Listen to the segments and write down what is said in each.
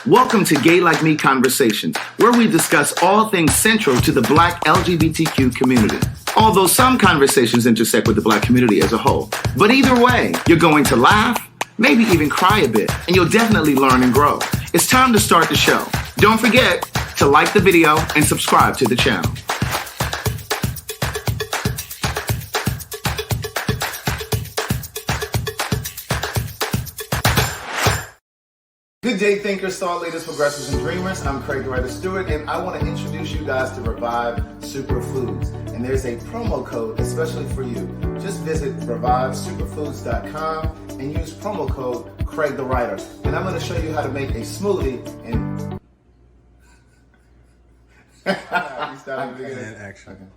Welcome to Gay Like Me Conversations, where we discuss all things central to the Black LGBTQ community. Although some conversations intersect with the Black community as a whole. But either way, you're going to laugh, maybe even cry a bit, and you'll definitely learn and grow. It's time to start the show. Don't forget to like the video and subscribe to the channel. Good day, thinkers, thought leaders, progressives, and dreamers. I'm Craig Ryder Stewart, and I want to introduce you guys to Revive Superfoods. And there's a promo code especially for you. Just visit revivesuperfoods.com and use promo code Craig the Writer. And I'm going to show you how to make a smoothie in action.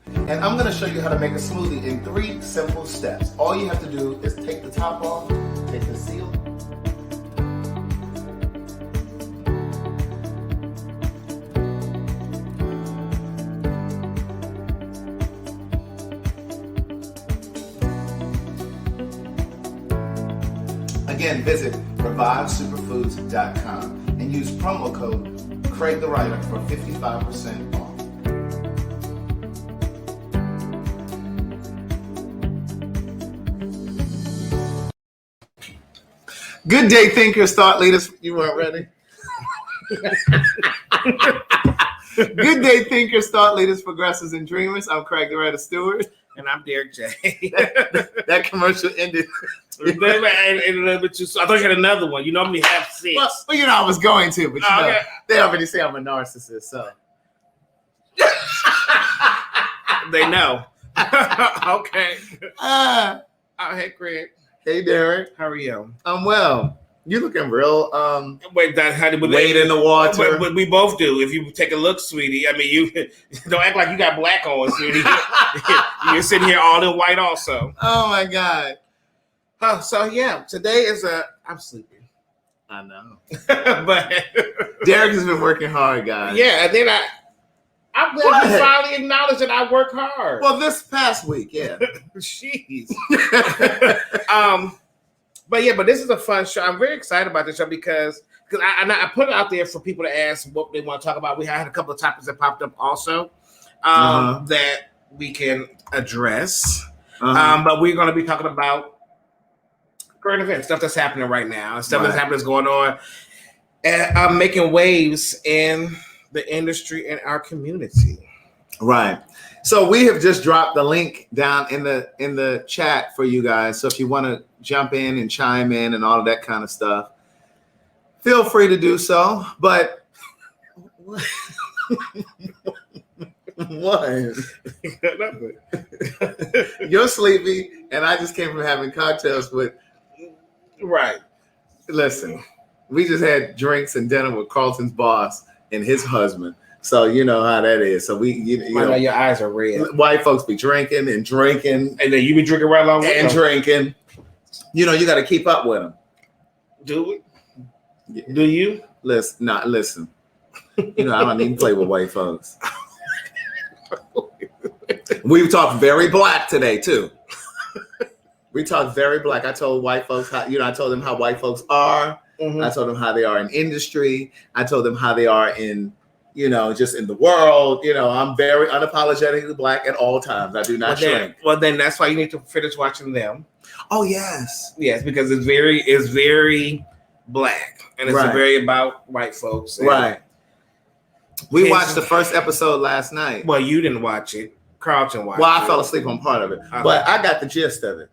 And I'm going to show you how to make a smoothie in 3 simple steps. All you have to do is take the top off, take the seal. Again, visit revivesuperfoods.com and use promo code Craig the Writer for 55% off. Good day, thinkers, thought leaders. You weren't ready? Good day, thinkers, thought leaders, progressives, and dreamers. I'm Craig the Writer Stewart. And I'm Derek J. that commercial ended. I thought you had another one. You normally have 6. Well, you know I was going to, but know, they already say I'm a narcissist, so. They know. Okay. Hey, Craig. Hey, Derek. How are you? I'm well. You looking real wait in the water. But we both do. If you take a look, sweetie. I mean, you don't act like you got black on, sweetie. You're sitting here all in white also. Oh my God. So yeah, today is I'm sleepy. I know. But Derek has been working hard, guys. Yeah, and then I'm glad you finally acknowledged that I work hard. Well, this past week, yeah. Jeez. But this is a fun show. I'm very excited about this show because I put it out there for people to ask what they want to talk about. We had a couple of topics that popped up also that we can address. But we're going to be talking about current events, stuff that's happening right now, stuff that's happening, that's going on, and making waves in the industry and our community. Right. So we have just dropped the link down in the chat for you guys. So if you want to jump in and chime in and all of that kind of stuff, feel free to do so. But what? You're sleepy, and I just came from having cocktails with. Right. Listen, we just had drinks and dinner with Carlton's boss and his husband. So you know how that is. So you know your eyes are red. White folks be drinking, and then you be drinking right along with them. Drinking. You know, you got to keep up with them. Do we? Yeah. Do you? Listen. You know, I don't even play with white folks. We talked very black today too. We talked very black. I told white folks I told them how white folks are. Mm-hmm. I told them how they are in industry. I told them how they are in. Just in the world, I'm very unapologetically black at all times. I do not shrink. Well, then that's why you need to finish watching them. Oh, yes. Yes, because it's very black. And it's very about white folks. Right. We watched the first episode last night. Well, you didn't watch it. Carlton watched it. Well, I fell asleep on part of it. But I got the gist of it.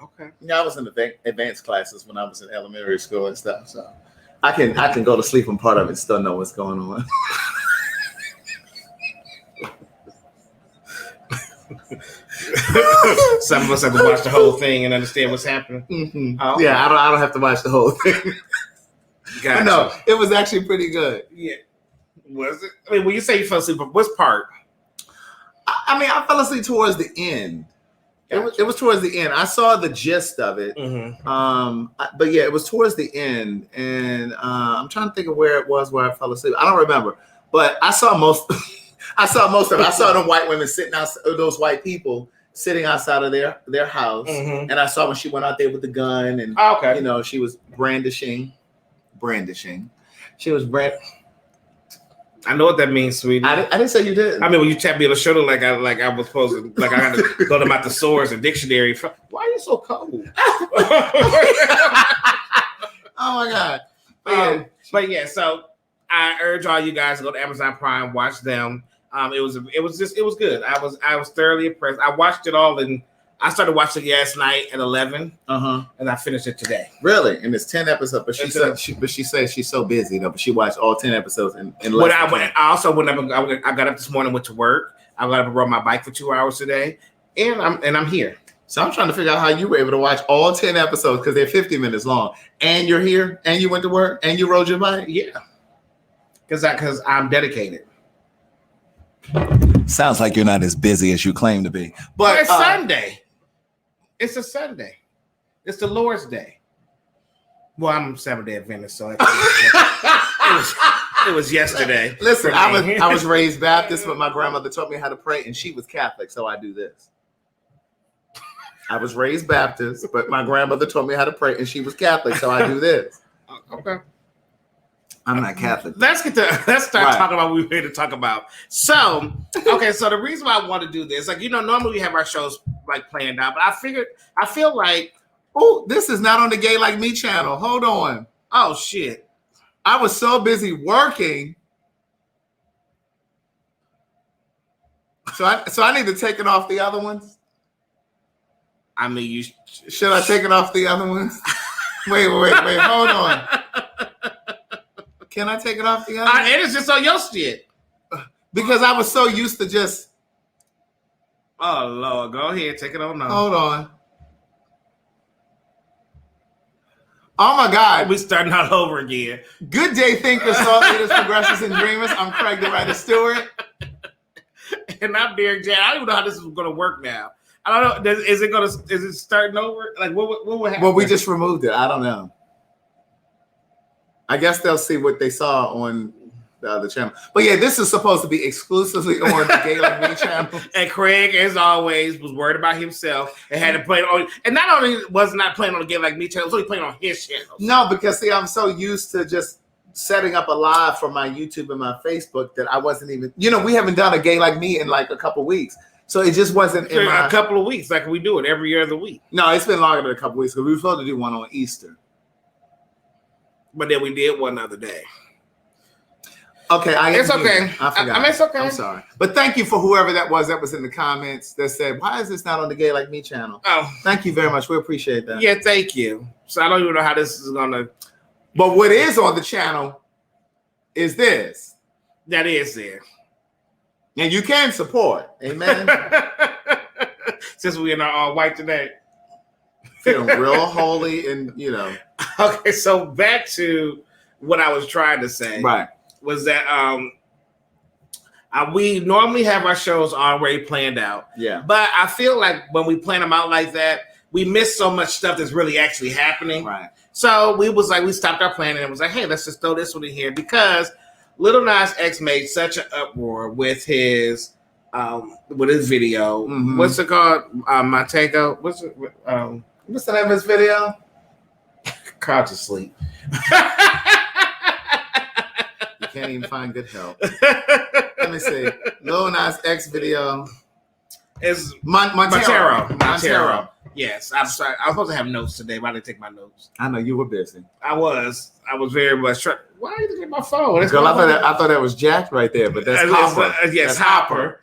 Okay. I was in advanced classes when I was in elementary school and stuff, so I can go to sleep on part of it and still know what's going on. Some of us have to watch the whole thing and understand what's happening. Mm-hmm. Oh. Yeah, I don't have to watch the whole thing. Gotcha. No, it was actually pretty good. Yeah. Was it? I mean, when you say you fell asleep, what's part? I fell asleep towards the end. Gotcha. It was towards the end. I saw the gist of it. Mm-hmm. But yeah, it was towards the end. And I'm trying to think of where it was where I fell asleep. I don't remember. But I saw most of it. I saw them white women sitting out, those white people sitting outside of their house. Mm-hmm. And I saw when she went out there with the gun and, she was brandishing. She was brand. I know what that means, sweetie. I didn't say you did. I mean, when you tap me on the shoulder like I was supposed to, like I had to go to my thesaurus and dictionary. Why are you so cold? Oh my God. But yeah, so I urge all you guys to go to Amazon Prime, watch them. It was good. I was thoroughly impressed. I watched it all and I started watching it last night at 11. And I finished it today. Really? And it's 10 episodes. But she said she's so busy though. But she watched all 10 episodes in less than 10. I also went up. I got up this morning, went to work. I got up and rode my bike for 2 hours today, and I'm here. So I'm trying to figure out how you were able to watch all 10 episodes because they're 50 minutes long, and you're here, and you went to work, and you rode your bike. Yeah, because I'm dedicated. Sounds like you're not as busy as you claim to be. But it's Sunday. It's a Sunday. It's the Lord's Day. Well, I'm Seventh-day Adventist, so it was yesterday. Listen, I was raised Baptist, but my grandmother taught me how to pray, and she was Catholic, so I do this. I was raised Baptist, but my grandmother taught me how to pray, and she was Catholic, so I do this. Okay. I'm not Catholic. Let's start talking about what we're here to talk about. So, okay, so the reason why I want to do this, like, normally we have our shows like planned out, but I feel like, oh, this is not on the Gay Like Me channel. Hold on. Oh shit. I was so busy working. So I need to take it off the other ones. I mean, should I take it off the other ones? Wait, hold on. Can I take it off the other ones? It is just on your shit. Because I was so used to just. Oh Lord, go ahead, take it on now. Hold on. Oh my God. We starting all over again. Good day, thinkers, thought leaders, progressives, and dreamers. I'm Craig the Writer Stewart. And I'm Derek Jan. I don't even know how this is going to work now. I don't know. Is it starting over? Like what will happen? Well, we just removed it. I don't know. I guess they'll see what they saw on the other channel. But yeah, this is supposed to be exclusively on the Gay Like Me channel. And Craig, as always, was worried about himself and had to play on. And not only was not playing on the Gay Like Me channel, was only playing on his channel. No, because see, I'm so used to just setting up a live for my YouTube and my Facebook that I wasn't even. We haven't done a Gay Like Me in like a couple weeks. So it just wasn't in a couple of weeks, like we do it every year of the week. No, it's been longer than a couple of weeks because we were supposed to do one on Easter. But then we did one other day. Okay, it's okay. I forgot. I mean, it's okay. I'm sorry. But thank you for whoever that was in the comments that said, why is this not on the Gay Like Me channel? Oh. Thank you very much. We appreciate that. Yeah, thank you. So I don't even know how this is going to. But what is on the channel is this. That is there. And you can support. Amen. Since we're in our all white today. Feeling real holy and, Okay, so back to what I was trying to say. Right. Was that we normally have our shows already planned out. Yeah. But I feel like when we plan them out like that, we miss so much stuff that's really actually happening. Right. So we stopped our planning and was like, hey, let's just throw this one in here because Lil Nas X made such an uproar with his video. Mm-hmm. What's it called? Montego. What's it? What's the name of his video? Caught to sleep. You can't even find good help. Let me see. Lil Nas X video. It's Montero. Yes, I'm sorry. I was supposed to have notes today, but I didn't take my notes. I know you were busy. I was very much trying. Why are you looking at my phone? Girl, I thought that was Jack right there, but that's Hopper. Yes, that's Hopper.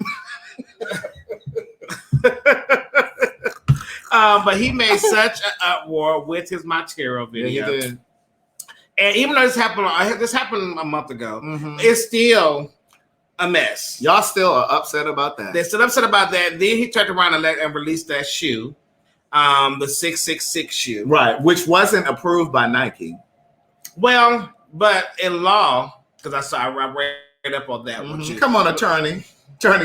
But he made such an uproar with his Montero video. Yeah, he did. And even though this happened a month ago, it's still a mess. Y'all still are upset about that. They're still upset about that. Then he turned around and released that shoe, the 666 shoe. Right, which wasn't approved by Nike. Well, but in law, because I read up on that one. Come on, Attorney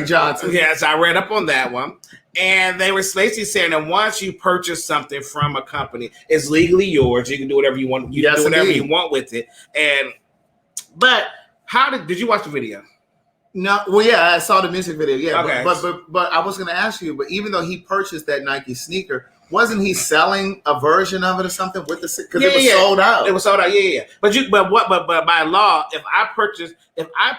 Johnson. Yes, I read up on that one. And they were basically saying that once you purchase something from a company, it's legally yours. You can do whatever you want. You can do whatever you want with it. But did you watch the video? No, well, yeah, I saw the music video. Yeah, okay. But I was going to ask you. But even though he purchased that Nike sneaker, wasn't he selling a version of it or something with the because it was sold out? It was sold out. Yeah. But by law, if I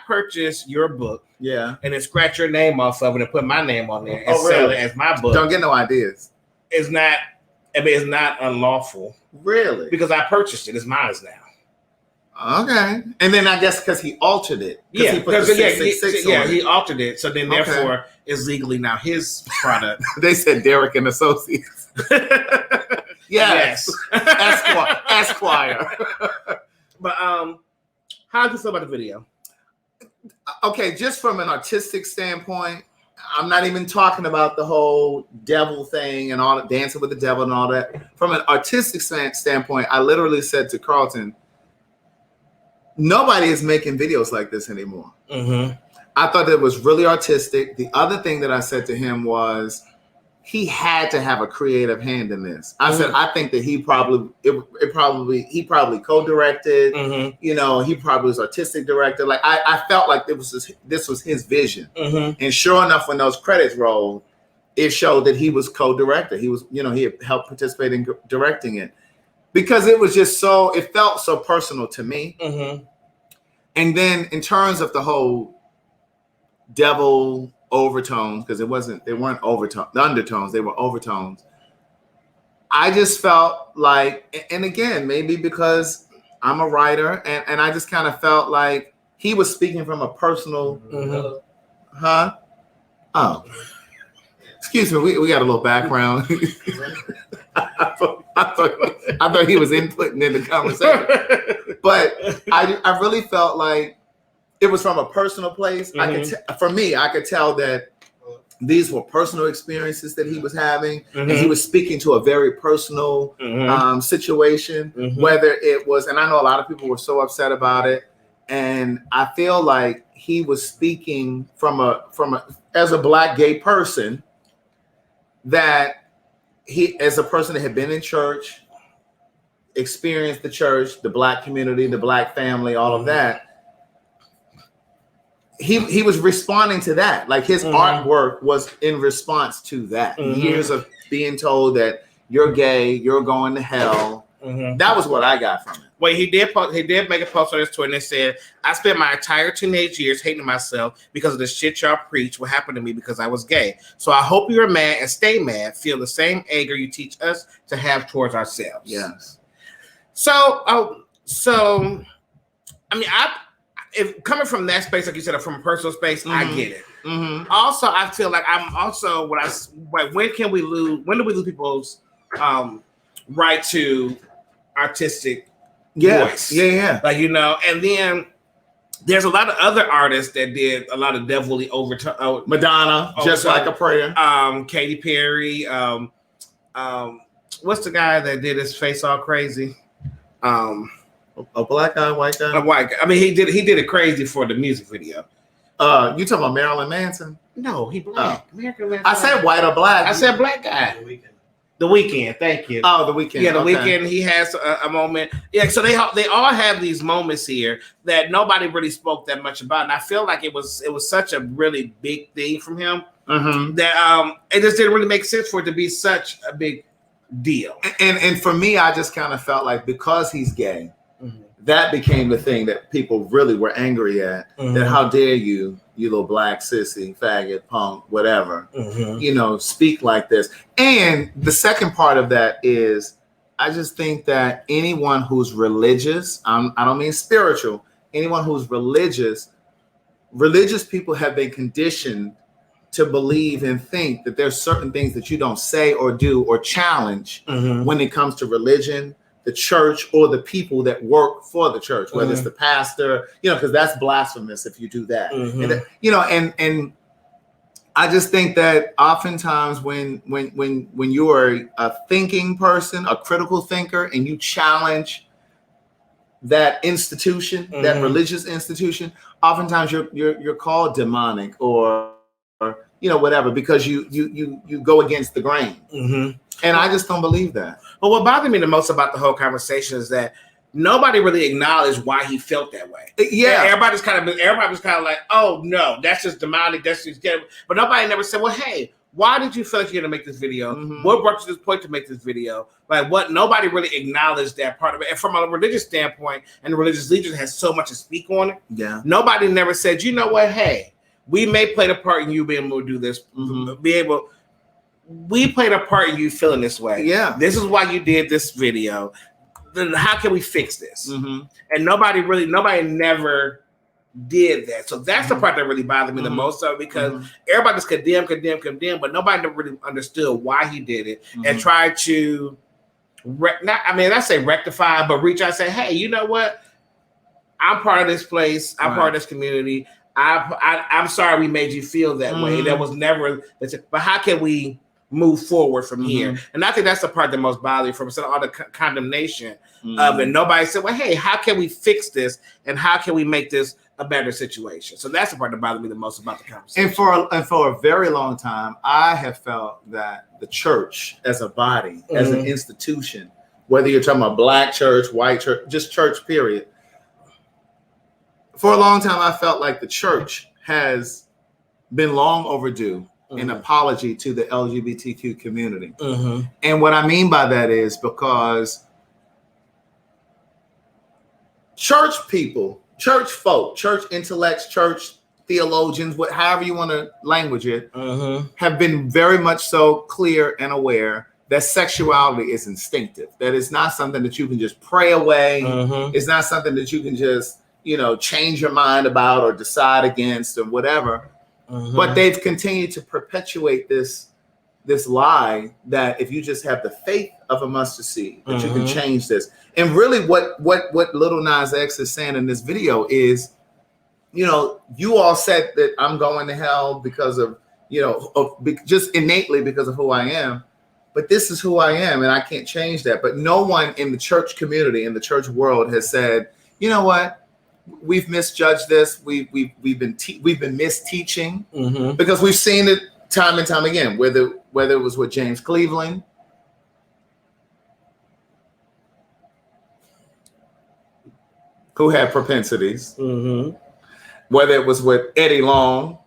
purchase your book, and then scratch your name off of it and put my name on there and sell it as my book, don't get no ideas. It's not. I mean, it's not unlawful. Really? Because I purchased it. It's mine now. Okay. And then I guess because he altered it. Yeah. He put the 666 on he altered it. So then therefore it's legally now his product. They said Derek and Associates. Yes. Esquire. But how do you feel about the video? Okay, just from an artistic standpoint, I'm not even talking about the whole devil thing and all that, dancing with the devil and all that. From an artistic standpoint, I literally said to Carlton, nobody is making videos like this anymore. Mm-hmm. I thought it was really artistic. The other thing that I said to him was he had to have a creative hand in this. I said, I think that he probably co-directed, you know, he probably was artistic director. Like I felt like this was his vision. And sure enough, when those credits rolled, it showed that he was co-director. He was, you know, he had helped participate in directing it. Because it was just it felt so personal to me. And then in terms of the whole devil overtones, because they weren't overtones, the undertones, they were overtones. I just felt like, and again, maybe because I'm a writer, and I just kind of felt like he was speaking from a personal, Oh, excuse me, we got a little background. I thought he was inputting in the conversation, but I really felt like it was from a personal place. For me, I could tell that these were personal experiences that he was having, and he was speaking to a very personal situation. Whether it was, and I know a lot of people were so upset about it, and I feel like he was speaking as a Black gay person, that he, as a person that had been in church, experienced the church, the Black community, the Black family, all of that. He was responding to that. Like his artwork was in response to that. Years of being told that you're gay, you're going to hell. That was what I got from it. Well, he did make a post on his Twitter and it said, I spent my entire teenage years hating myself because of the shit y'all preach what happened to me because I was gay. So I hope you're mad and stay mad. Feel the same anger you teach us to have towards ourselves. Yes. So I mean, if coming from that space, like you said, from a personal space, I get it. Also, I feel like when do we lose people's right to artistic voice? Yeah. Like, you know, and then there's a lot of other artists that did a lot of devilly overtone. Madonna, Just Like a Prayer. Katy Perry. What's the guy that did his face all crazy? A black guy, white guy? A white guy. I mean, he did it crazy for the music video. You talking about Marilyn Manson? No, he black. I said white or black. I said black guy. The Weeknd, thank you. Oh, The Weeknd. Yeah, The Weeknd. He has a moment. Yeah, so they all have these moments here that nobody really spoke that much about, and I feel like it was such a really big thing from him that it just didn't really make sense for it to be such a big deal. And for me, I just kind of felt like because he's gay, that became the thing that people really were angry at. That how dare you little black sissy, faggot, punk, whatever, you know, speak like this. And the second part of that is, I just think that anyone who's religious, I don't mean spiritual, anyone who's religious people have been conditioned to believe and think that there's certain things that you don't say or do or challenge when it comes to religion, the church, or the people that work for the church, whether it's the pastor, you know, because that's blasphemous if you do that. And, you know, and I just think that oftentimes when you are a thinking person, a critical thinker, and you challenge that institution, that religious institution, oftentimes you're called demonic or you know, whatever, because you go against the grain. And I just don't believe that. But what bothered me the most about the whole conversation is that nobody really acknowledged why he felt that way. Yeah. Everybody was kind of like, oh no, that's just demonic, that's just gay. But nobody never said, well, hey, why did you feel like you're gonna make this video? Mm-hmm. What brought you to this point to make this video? Like, what? Nobody really acknowledged that part of it. And from a religious standpoint, and the religious leaders has so much to speak on it. Yeah. Nobody never said, you know what? Hey, we may play the part in you being able to do this. Mm-hmm. We played a part in you feeling this way. Yeah. This is why you did this video. Then how can we fix this? Mm-hmm. And nobody never did that. So that's the part that really bothered me the most of, because everybody just condemn, but nobody never really understood why he did it and tried to not say rectify, but reach out and say, hey, you know what? I'm part of this place. I'm part of this community. I'm sorry we made you feel that way. That was never, but how can we move forward from here? And I think that's the part that most bothers me from all the condemnation of it. Nobody said, well, hey, how can we fix this? And how can we make this a better situation? So that's the part that bothered me the most about the conversation. And for a very long time, I have felt that the church as a body, as an institution, whether you're talking about black church, white church, just church, period. For a long time, I felt like the church has been long overdue an apology to the LGBTQ community. And what I mean by that is because church people, church folk, church intellects, church theologians, however you want to language it, have been very much so clear and aware that sexuality is instinctive, that it's not something that you can just pray away. It's not something that you can just, change your mind about or decide against or whatever. But they've continued to perpetuate this lie that if you just have the faith of a mustard seed, that you can change this. And really what Little Nas X is saying in this video is, you all said that I'm going to hell because of, just innately because of who I am. But this is who I am, and I can't change that. But no one in the church community, in the church world, has said, you know what? We've misjudged this. We've been misteaching because we've seen it time and time again. Whether it was with James Cleveland, who had propensities, whether it was with Eddie Long,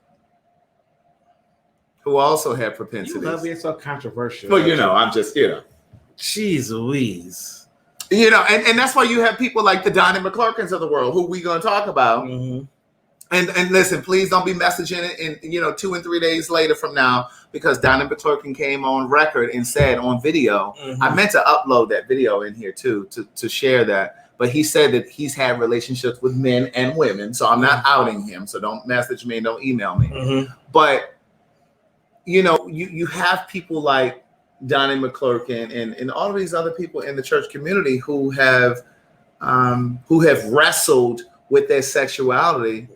who also had propensities. You love being so controversial. Well, I'm just, Jeez Louise. And that's why you have people like the Donnie McClurkins of the world, who we're going to talk about. And listen, please don't be messaging it in 2 and 3 days later from now, because Donnie McClurkin came on record and said on video, I meant to upload that video in here too, to share that. But he said that he's had relationships with men and women. So I'm not outing him. So don't message me and don't email me. But, you have people like Donnie McClurkin and all of these other people in the church community who have wrestled with their sexuality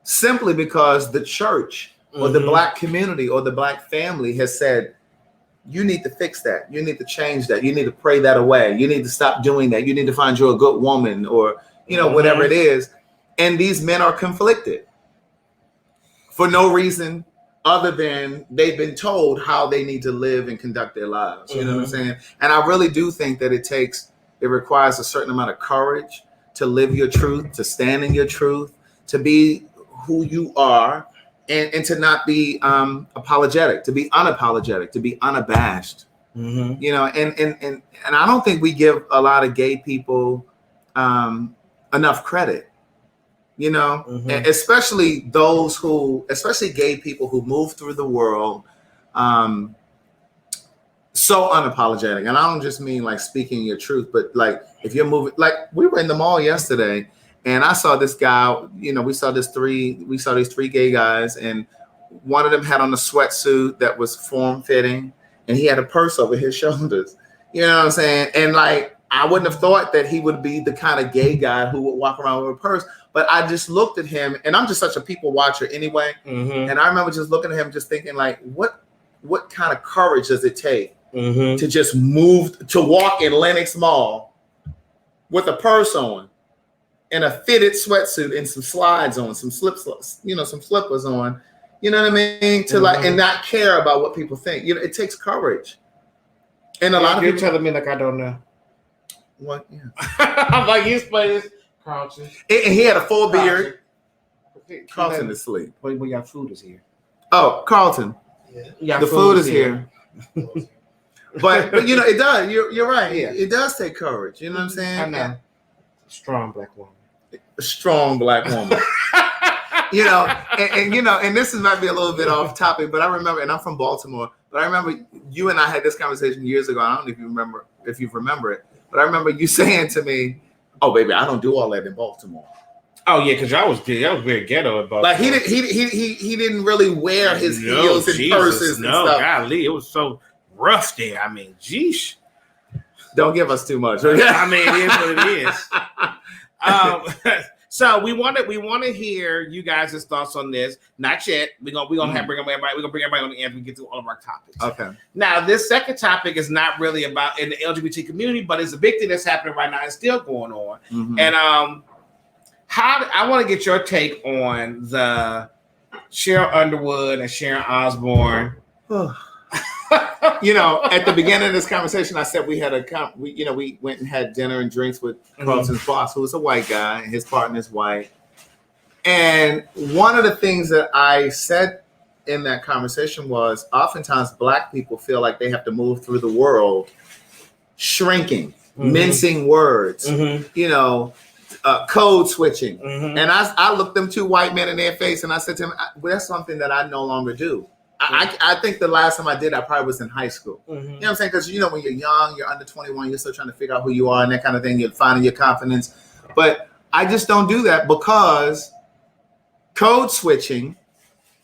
simply because the church or the black community or the black family has said, you need to fix that. You need to change that. You need to pray that away. You need to stop doing that. You need to find you a good woman or, whatever it is. And these men are conflicted for no reason other than they've been told how they need to live and conduct their lives. You know what I'm saying? And I really do think that it requires a certain amount of courage to live your truth, to stand in your truth, to be who you are, and to not be apologetic, to be unapologetic, to be unabashed. And I don't think we give a lot of gay people enough credit. And especially gay people who move through the world so unapologetic. And I don't just mean like speaking your truth, but like if you're moving, like we were in the mall yesterday and I saw this guy, we saw these three gay guys, and one of them had on a sweatsuit that was form-fitting and he had a purse over his shoulders. You know what I'm saying? And like, I wouldn't have thought that he would be the kind of gay guy who would walk around with a purse. But I just looked at him, and I'm just such a people watcher anyway. And I remember just looking at him, just thinking, like, what kind of courage does it take to just walk in Lenox Mall with a purse on and a fitted sweatsuit and some slides on, some slippers on, you know what I mean? To like, and not care about what people think. It takes courage. And a lot of people telling me like I don't know. What? Yeah. I'm like, you explain this. Carlton. And he had a full beard. Carlton is asleep. Wait, your food is here. Oh, Carlton. Yeah, the food is here. But you know, it does. You're right. Yeah. It does take courage. You know what I'm saying? I know. Strong black woman. A strong black woman. You know, and you know, and this might be a little bit off topic, but I remember, and I'm from Baltimore, but I remember you and I had this conversation years ago. I don't know if you remember it, but I remember you saying to me, "Oh, baby, I don't do all that in Baltimore." Oh yeah, because y'all was very ghetto at Baltimore. Like he didn't really wear his heels and purses and stuff. Golly, it was so rough there. I mean, geesh. Don't give us too much. I mean, it is what it is. So we want to hear you guys' thoughts on this. Not yet. We're gonna bring everybody on the end. We get through all of our topics. Okay. Now this second topic is not really about in the LGBT community, but it's a big thing that's happening right now. It's still going on. Mm-hmm. And I want to get your take on the Cheryl Underwood and Sharon Osbourne. You know, at the beginning of this conversation, I said we went and had dinner and drinks with Carlton's boss, who was a white guy, and his partner's white. And one of the things that I said in that conversation was, oftentimes Black people feel like they have to move through the world shrinking, mincing words, you know, code switching. And I looked them two white men in their face and I said to them, well, that's something that I no longer do. I think the last time I did, I probably was in high school. You know what I'm saying? Because, you know, when you're young, you're under 21, you're still trying to figure out who you are and that kind of thing. You're finding your confidence. But I just don't do that because code switching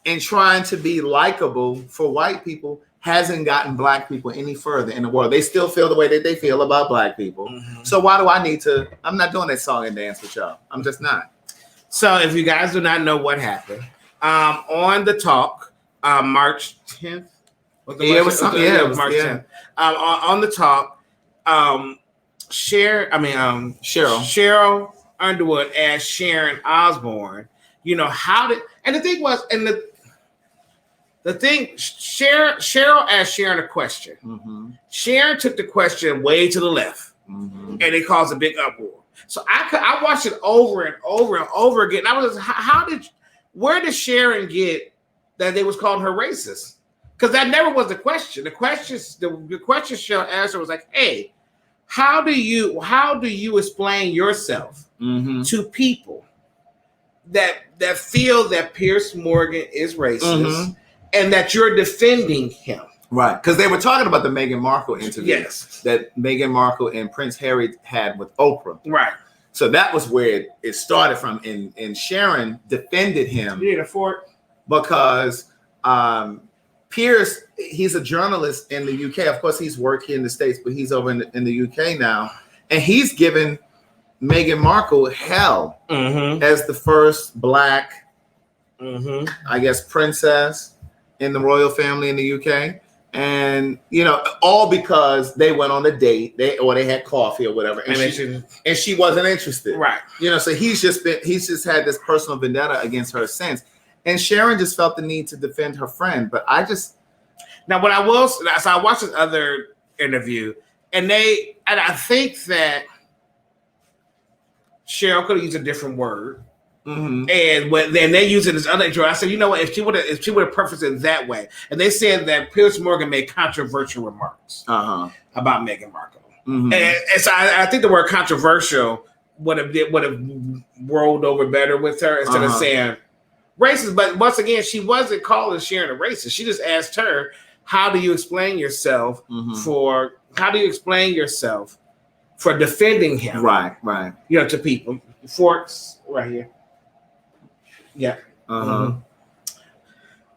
and trying to be likable for white people hasn't gotten Black people any further in the world. They still feel the way that they feel about Black people. So why do I need to? I'm not doing that song and dance with y'all. I'm just not. So if you guys do not know what happened, on the talk, March 10th. March 10th. On the talk, Cheryl Underwood as Sharon Osbourne. You know and the thing was, and the thing, Cheryl asked Sharon a question. Sharon took the question way to the left, and it caused a big uproar. So I watched it over and over and over again. I was, where did Sharon get that they was calling her racist? Because that never was the question. The question Cheryl asked her was like, "Hey, how do you explain yourself to people that feel that Piers Morgan is racist and that you're defending him?" Right, because they were talking about the Meghan Markle interview that Meghan Markle and Prince Harry had with Oprah. Right. So that was where it started from, and Sharon defended him. You need a fork? Because Piers, he's a journalist in the UK. Of course, he's worked here in the States, but he's over in the UK now. And he's given Meghan Markle hell as the first Black, I guess, princess in the royal family in the UK. And, you know, all because they went on a date, they had coffee or whatever. And she wasn't interested. Right. You know, so he's just had this personal vendetta against her since. And Sharon just felt the need to defend her friend. But I watched this other interview, and I think that Cheryl could have used a different word. And then they used it as other intro. I said, you know what? If she would have prefaced it that way, and they said that Piers Morgan made controversial remarks about Meghan Markle, and so I think the word controversial would have rolled over better with her instead of saying racist. But once again, she wasn't calling Sharon a racist. She just asked her, "How do you explain yourself for defending him?" Right. You know, to people. Forks right here. Yeah.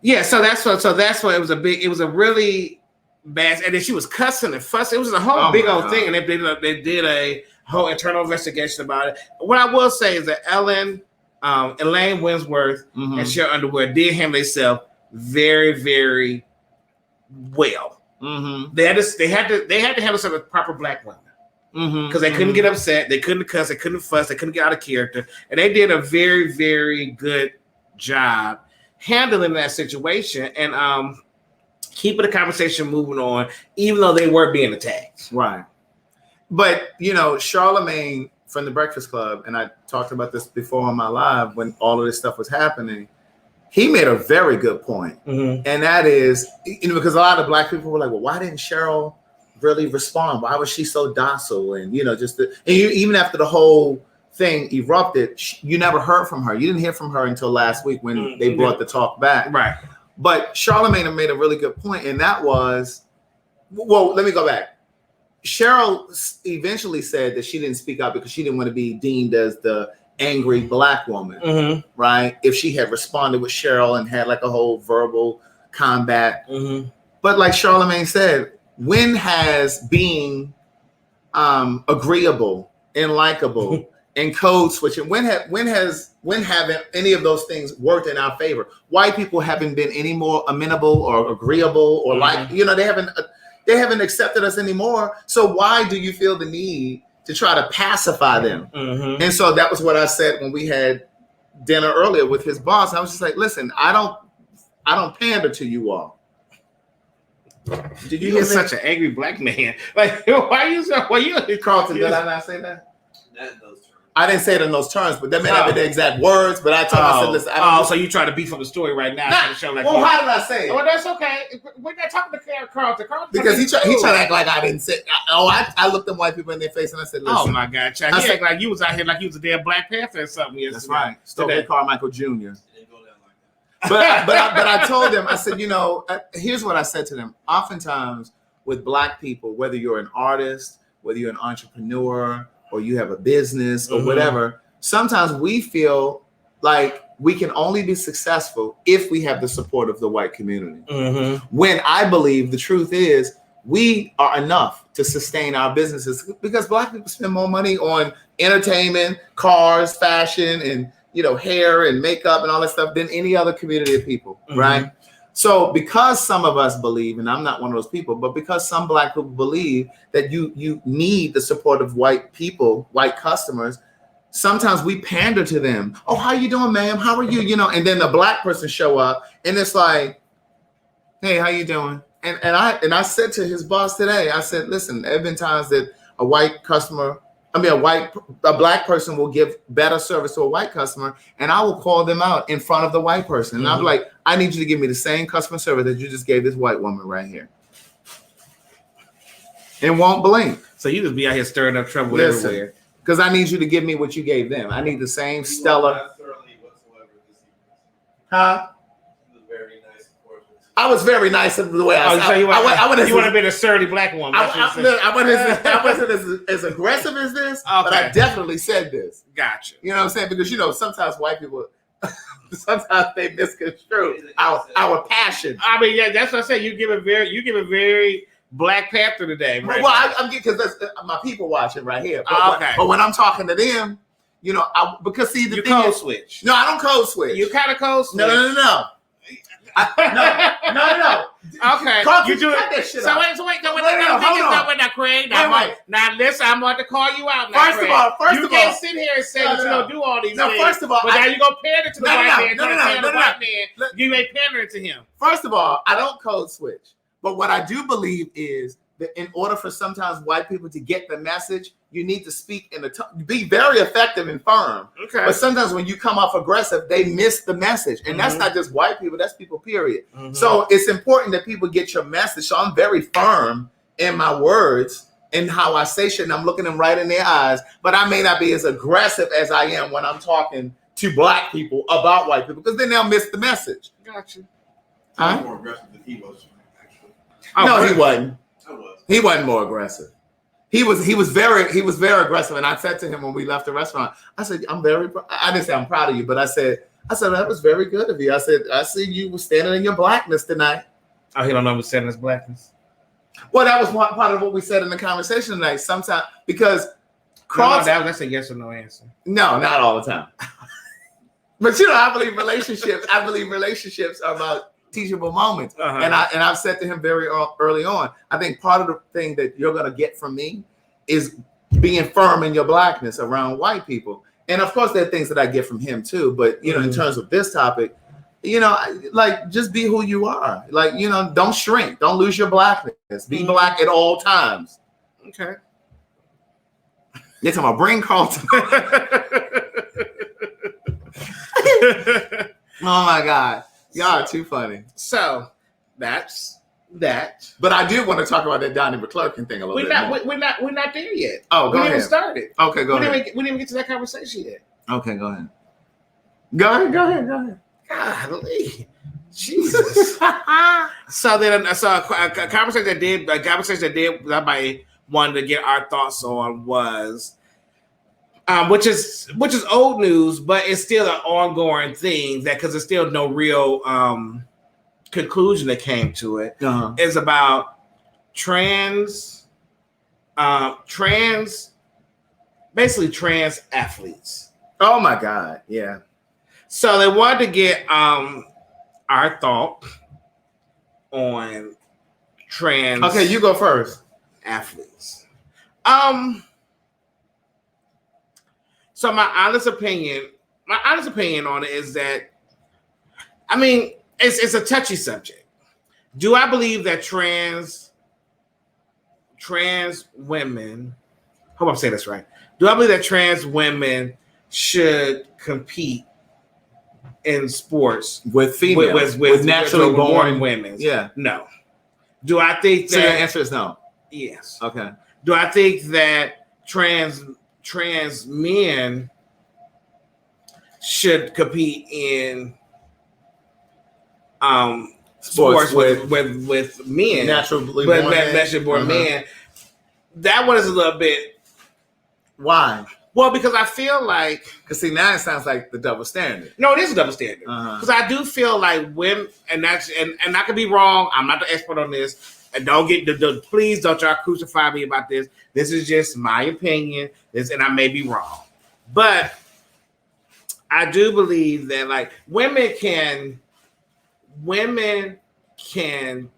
Yeah. So that's what it was it was a really bad. And then she was cussing and fussing. It was a whole big old thing, and they did a whole internal investigation about it. What I will say is that Elaine Winsworth and Cheryl Underwood did handle themselves very, very well. They had to handle some proper Black women. Because they couldn't get upset, they couldn't cuss, they couldn't fuss, they couldn't get out of character, and they did a very, very good job handling that situation and keeping the conversation moving on, even though they were being attacked. Right. But you know, Charlemagne from the Breakfast Club, and I talked about this before on my live when all of this stuff was happening. he made a very good point. And that is, because a lot of Black people were like, well, why didn't Cheryl really respond? Why was she so docile? And, even after the whole thing erupted, you never heard from her. You didn't hear from her until last week when they brought the talk back. Right. But Charlamagne made a really good point, and that was, well, let me go back. Cheryl eventually said that she didn't speak out because she didn't want to be deemed as the angry Black woman, right? If she had responded with Cheryl and had like a whole verbal combat. But like Charlamagne said, when has being agreeable and likable and code switching, when haven't any of those things worked in our favor? White people haven't been any more amenable or agreeable or they haven't accepted us anymore. So why do you feel the need to try to pacify them? And so that was what I said when we had dinner earlier with his boss. I was just like, listen, I don't pander to you all. Did you hear such an angry Black man? Like, why you Carlton, did I not say that? I didn't say it in those terms, but that may not be the exact words. But I told him, I said, listen. So you try to beef up the story right now? How did I say it? Well, that's okay. We're not talking to Carlton. Because he tried to act like I didn't say. I looked them white people in their face and I said, listen. Oh my God, Chad. He act like you was out here like you was a damn Black Panther or something. Yesterday. That's right. Stokely Carmichael Jr. But I told them, I said, here's what I said to them. Oftentimes with Black people, whether you're an artist, whether you're an entrepreneur, or you have a business or whatever, sometimes we feel like we can only be successful if we have the support of the white community. When I believe the truth is we are enough to sustain our businesses, because Black people spend more money on entertainment, cars, fashion, and hair and makeup and all that stuff than any other community of people, right? So because some of us believe, and I'm not one of those people, but because some Black people believe that you need the support of white people, white customers, sometimes we pander to them. Oh, how you doing, ma'am? How are you? And then the Black person show up and it's like, hey, how you doing? And I said to his boss today, I said, listen, there have been times that a Black person will give better service to a white customer, and I will call them out in front of the white person. And I'll be like, I need you to give me the same customer service that you just gave this white woman right here. And won't blink. So you just be out here stirring up trouble everywhere. Because I need you to give me what you gave them. I need the same stellar. Huh? I was very nice in the way I said. You want to be a sturdy Black woman. I wasn't as aggressive as this, but I definitely said this. Gotcha. You know what I'm saying? Because sometimes white people, sometimes they misconstrue our passion. I mean, yeah, that's what I said. You give a very Black Panther today. Right? Well, I'm because that's my people watching right here. But when I'm talking to them, because see the you thing code is, switch. No, I don't code switch. You kind of code switch. No. No. Okay. You do that shit. So wait. No, Craig. Now listen, I'm about to call you out. First of all, you can't sit here and say that you don't do all these things. First of all, but now you gonna pander to the white man. You ain't pandering to him. First of all, I don't code switch. But what I do believe is that in order for sometimes white people to get the message, you need to speak be very effective and firm. Okay. But sometimes when you come off aggressive, they miss the message. And that's not just white people, that's people, period. So it's important that people get your message. So I'm very firm in my words and how I say shit, and I'm looking them right in their eyes. But I may not be as aggressive as I am when I'm talking to Black people about white people, because then they'll miss the message. Gotcha. Huh? More aggressive than he was, actually. No, he wasn't. I was. He wasn't more aggressive. He was very aggressive. And I said to him when we left the restaurant, I said, I didn't say I'm proud of you, but I said, that was very good of you. I said, I see you were standing in your Blackness tonight. Oh, he don't know who's standing in his Blackness. Well, that was part of what we said in the conversation tonight. Sometimes, because that's a yes or no answer. No, not all the time. But I believe relationships are about teachable moments. And I've said to him very early on, I think part of the thing that you're going to get from me is being firm in your Blackness around white people. And of course, there are things that I get from him too. But, in terms of this topic, like, just be who you are. Like, don't shrink. Don't lose your Blackness. Be Black at all times. Okay. You're talking about bring Carlton. Oh my God, y'all are too funny. So that's that. But I did want to talk about that Donnie McClurkin thing a little bit more. We're not there yet. Oh, we go didn't ahead. even start it. Okay, go ahead. We didn't even get to that conversation yet. Okay, go ahead. Go ahead. Golly. Jesus. So then I saw a conversation that everybody wanted to get our thoughts on was which is old news, but it's still an ongoing thing that because there's still no real conclusion that came to it. Is about trans athletes. Oh my God, yeah. So they wanted to get our thought on trans. Okay, you go first. Athletes. So my honest opinion on it is that, I mean, it's a touchy subject. Do I believe that trans women? Hope I'm saying this right. Do I believe that trans women should compete in sports with females, with naturally born women? Yeah. No. Do I think that? So your answer is no. Yes. Okay. Do I think that trans men should compete in sports with men, naturally born men? That one is a little bit. Why? Well, because I feel like, because see, now it sounds like the double standard. No, it is a double standard. Because I do feel like women, and I could be wrong. I'm not the expert on this, and don't get please don't y'all crucify me about this. This is just my opinion. And I may be wrong, but I do believe that like women can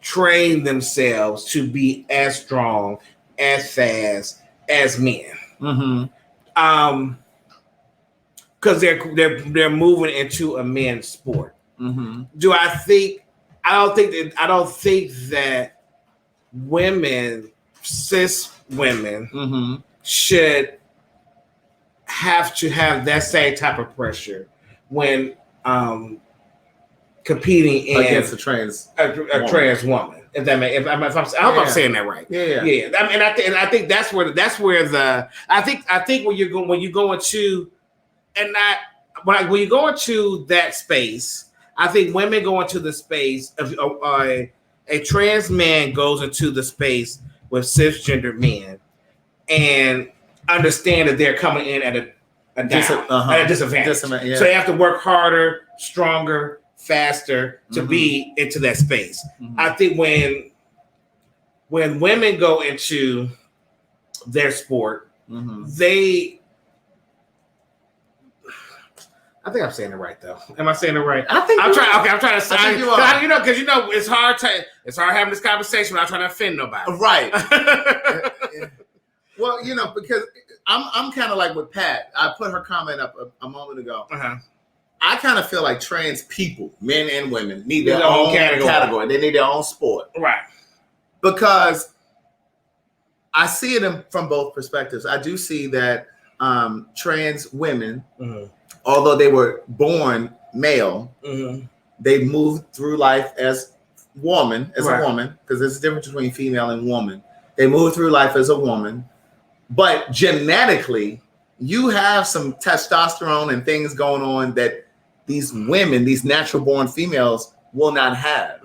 train themselves to be as strong, as fast as men. Because they're moving into a men's sport. Do I think? I don't think that women, cis women, should have to have that same type of pressure when competing against a trans woman. If that I hope I'm saying that right. Yeah. I mean, I think that's where the I think when you go into and not when you go into that space, I think women go into the space of a trans man goes into the space with cisgendered men and understand that they're coming in at a disadvantage. So they have to work harder, stronger, faster to be into that space. I think when women go into their sport, I think I'm saying it right though. Am I saying it right? I think I'm trying to say because it's hard having this conversation without trying to offend nobody. Right. Well, because I'm kind of like with Pat. I put her comment up a moment ago. I kind of feel like trans people, men and women, need their own category. They need their own sport. Right. Because I see it from both perspectives. I do see that trans women, although they were born male, they moved through life as a woman, because there's a difference between female and woman. They move through life as a woman, but genetically, you have some testosterone and things going on that these women, these natural born females, will not have.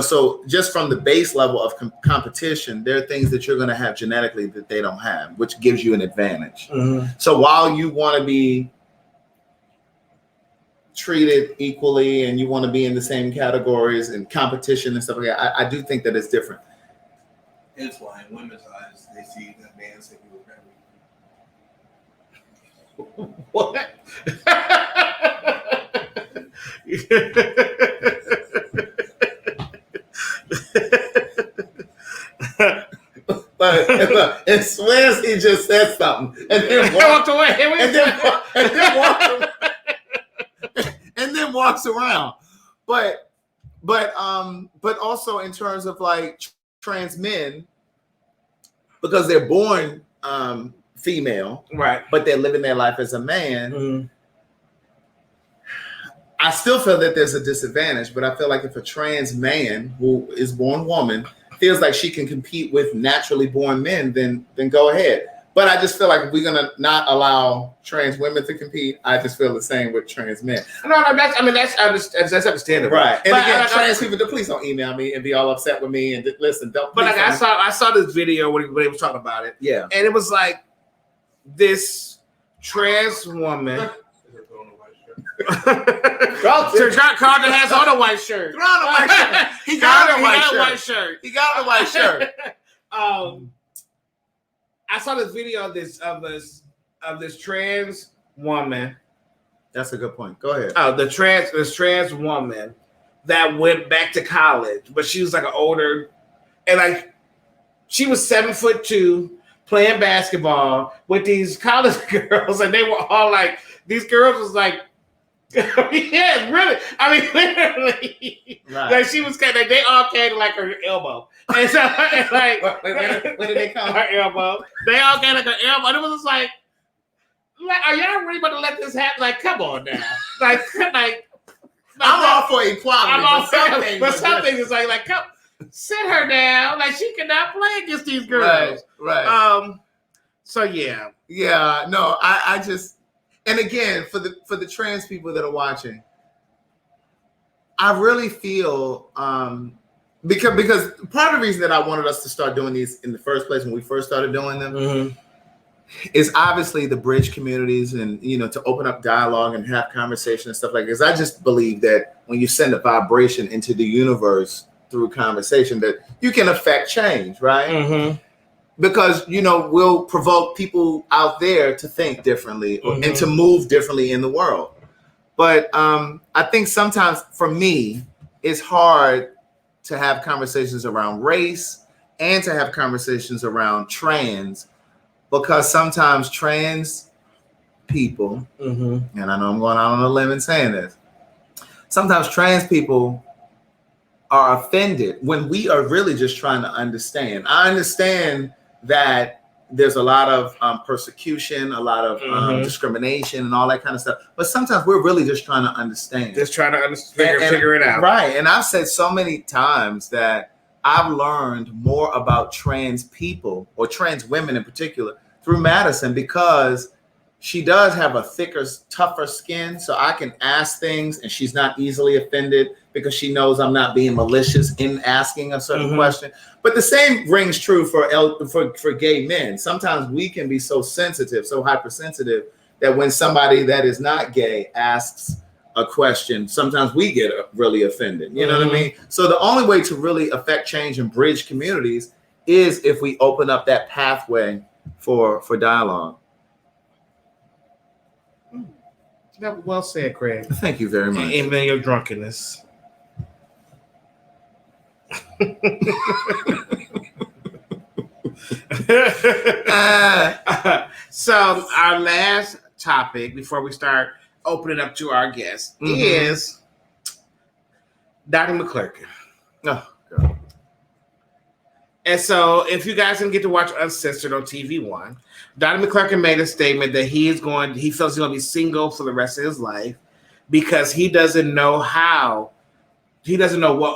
So just from the base level of competition, there are things that you're going to have genetically that they don't have, which gives you an advantage. So while you want to be treated equally and you want to be in the same categories and competition and stuff like that, I do think that it's different. It's why in women's eyes, they see that man say we were married. What? But it swears he just said something and then walked away and then walks around. But also in terms of like trans men, because they're born female, right, but they're living their life as a man. I still feel that there's a disadvantage, but I feel like if a trans man who is born woman feels like she can compete with naturally born men, then go ahead. But I just feel like if we're gonna not allow trans women to compete, I just feel the same with trans men. No, that's understandable, right? And but again, trans people, please don't email me and be all upset with me. And listen, don't. But like I saw this video when he was talking about it. Yeah, and it was like this trans woman. Carlton has on a white shirt. Throw on a white shirt. He got a white shirt. He got a white shirt. I saw this video of this trans woman. That's a good point. Go ahead. Oh, this trans woman that went back to college, but she was like an older, and like she was 7'2", playing basketball with these college girls, and they were all like, these girls was like, yeah, really. I mean, literally, right. Like she was kind of, they all came to like her elbow, and so and like, where did they come? Her elbow. They all came like her elbow, and it was just like, are y'all really about to let this happen? Like, come on now, like I'm all for equality, but some things is like, come, sit her down, like she cannot play against these girls, right? So yeah, no, I just. And again, for the trans people that are watching, I really feel because part of the reason that I wanted us to start doing these in the first place when we first started doing them is obviously the bridge communities and to open up dialogue and have conversation and stuff like this. I just believe that when you send a vibration into the universe through conversation, that you can affect change, right? Mm-hmm. Because we'll provoke people out there to think differently and to move differently in the world. But I think sometimes for me, it's hard to have conversations around race and to have conversations around trans, because sometimes trans people, and I know I'm going out on a limb and saying this, sometimes trans people are offended when we are really just trying to understand. I understand that there's a lot of persecution, a lot of discrimination and all that kind of stuff. But sometimes we're really just trying to understand. Just trying to figure it out. Right. And I've said so many times that I've learned more about trans people, or trans women in particular, through Madison, because she does have a thicker, tougher skin. So I can ask things and she's not easily offended because she knows I'm not being malicious in asking a certain question. But the same rings true for gay men. Sometimes we can be so sensitive, so hypersensitive, that when somebody that is not gay asks a question, sometimes we get really offended. You know what I mean? So the only way to really affect change and bridge communities is if we open up that pathway for dialogue. Well said, Craig. Thank you very much. Amen your drunkenness. So our last topic before we start opening up to our guests is Donnie McClurkin. Oh, God. And so if you guys didn't get to watch Uncensored on TV One, Donnie McClurkin made a statement that he feels he's going to be single for the rest of his life because he doesn't know what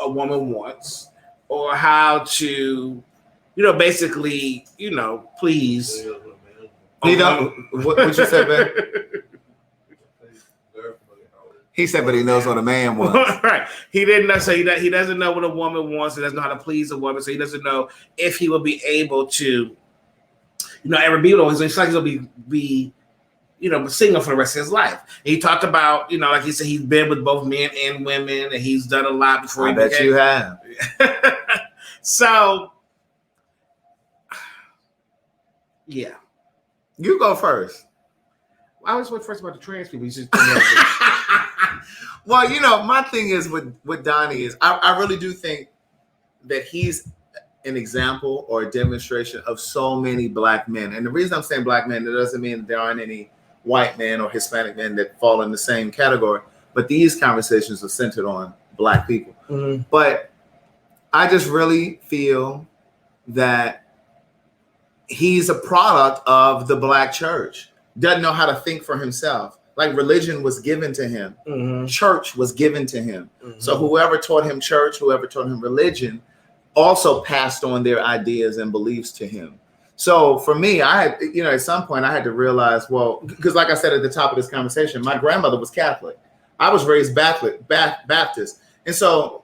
a woman wants or how to, basically, please. He don't. What you said, man? He said, but he knows what a man wants. Right. He didn't know. So he doesn't know what a woman wants. He doesn't know how to please a woman. So he doesn't know if he will be able to, ever be with her. It's like he'll be single for the rest of his life. And he talked about, like he said, he's been with both men and women, and he's done a lot before. I bet you have. So, yeah. You go first. I always went first about the trans people. Well, my thing is with Donnie is I really do think that he's an example or a demonstration of so many black men. And the reason I'm saying black men, it doesn't mean that there aren't any white men or Hispanic men that fall in the same category. But these conversations are centered on black people. Mm-hmm. But I just really feel that he's a product of the black church. Doesn't know how to think for himself. Like religion was given to him. Mm-hmm. Church was given to him. Mm-hmm. So whoever taught him church, whoever taught him religion, also passed on their ideas and beliefs to him. So for me, I had, at some point I had to realize, well, because like I said at the top of this conversation, my grandmother was Catholic. I was raised Baptist. And so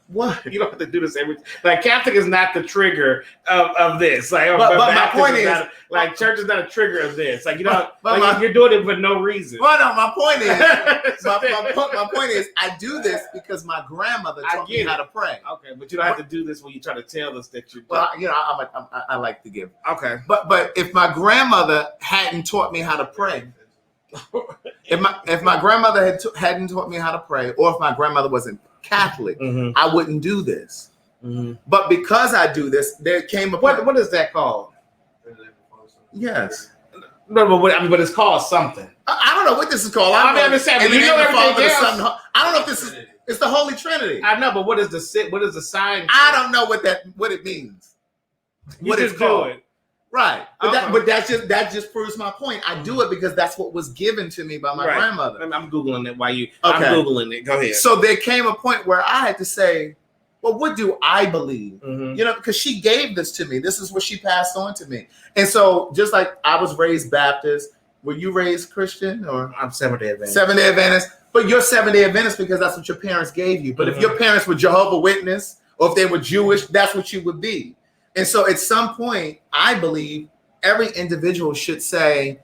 what? You don't have to do this like Catholic is not the trigger of this. Like, but my point is, church is not a trigger of this. Like, you're doing it for no reason. Well, no, my point is, my point is, I do this because my grandmother taught me how to pray. Okay, but you don't have to do this when you try to tell us that you're. Well, I like to give. Okay, but if my grandmother hadn't taught me how to pray, if my grandmother hadn't taught me how to pray, or if my grandmother wasn't Catholic, mm-hmm. I wouldn't do this. Mm-hmm. But because I do this, there came a point. What is that called? Yes. No, but it's called something. I don't know what this is called. I understand. But you know everything else. I don't know if this is. It's the Holy Trinity. I know, but what is the sign? I don't know what it means. What it's called. Do it. Right, but that just proves my point. I do it because that's what was given to me by my grandmother. I'm googling it while you. Okay. I'm googling it. Go ahead. So there came a point where I had to say, "Well, what do I believe?" Mm-hmm. Because she gave this to me. This is what she passed on to me. And so, just like I was raised Baptist, were you raised Christian or? I'm Seventh-day Adventist. Seventh-day Adventist, but you're Seventh-day Adventist because that's what your parents gave you. But if your parents were Jehovah's Witness or if they were Jewish, that's what you would be. And so at some point, I believe every individual should say,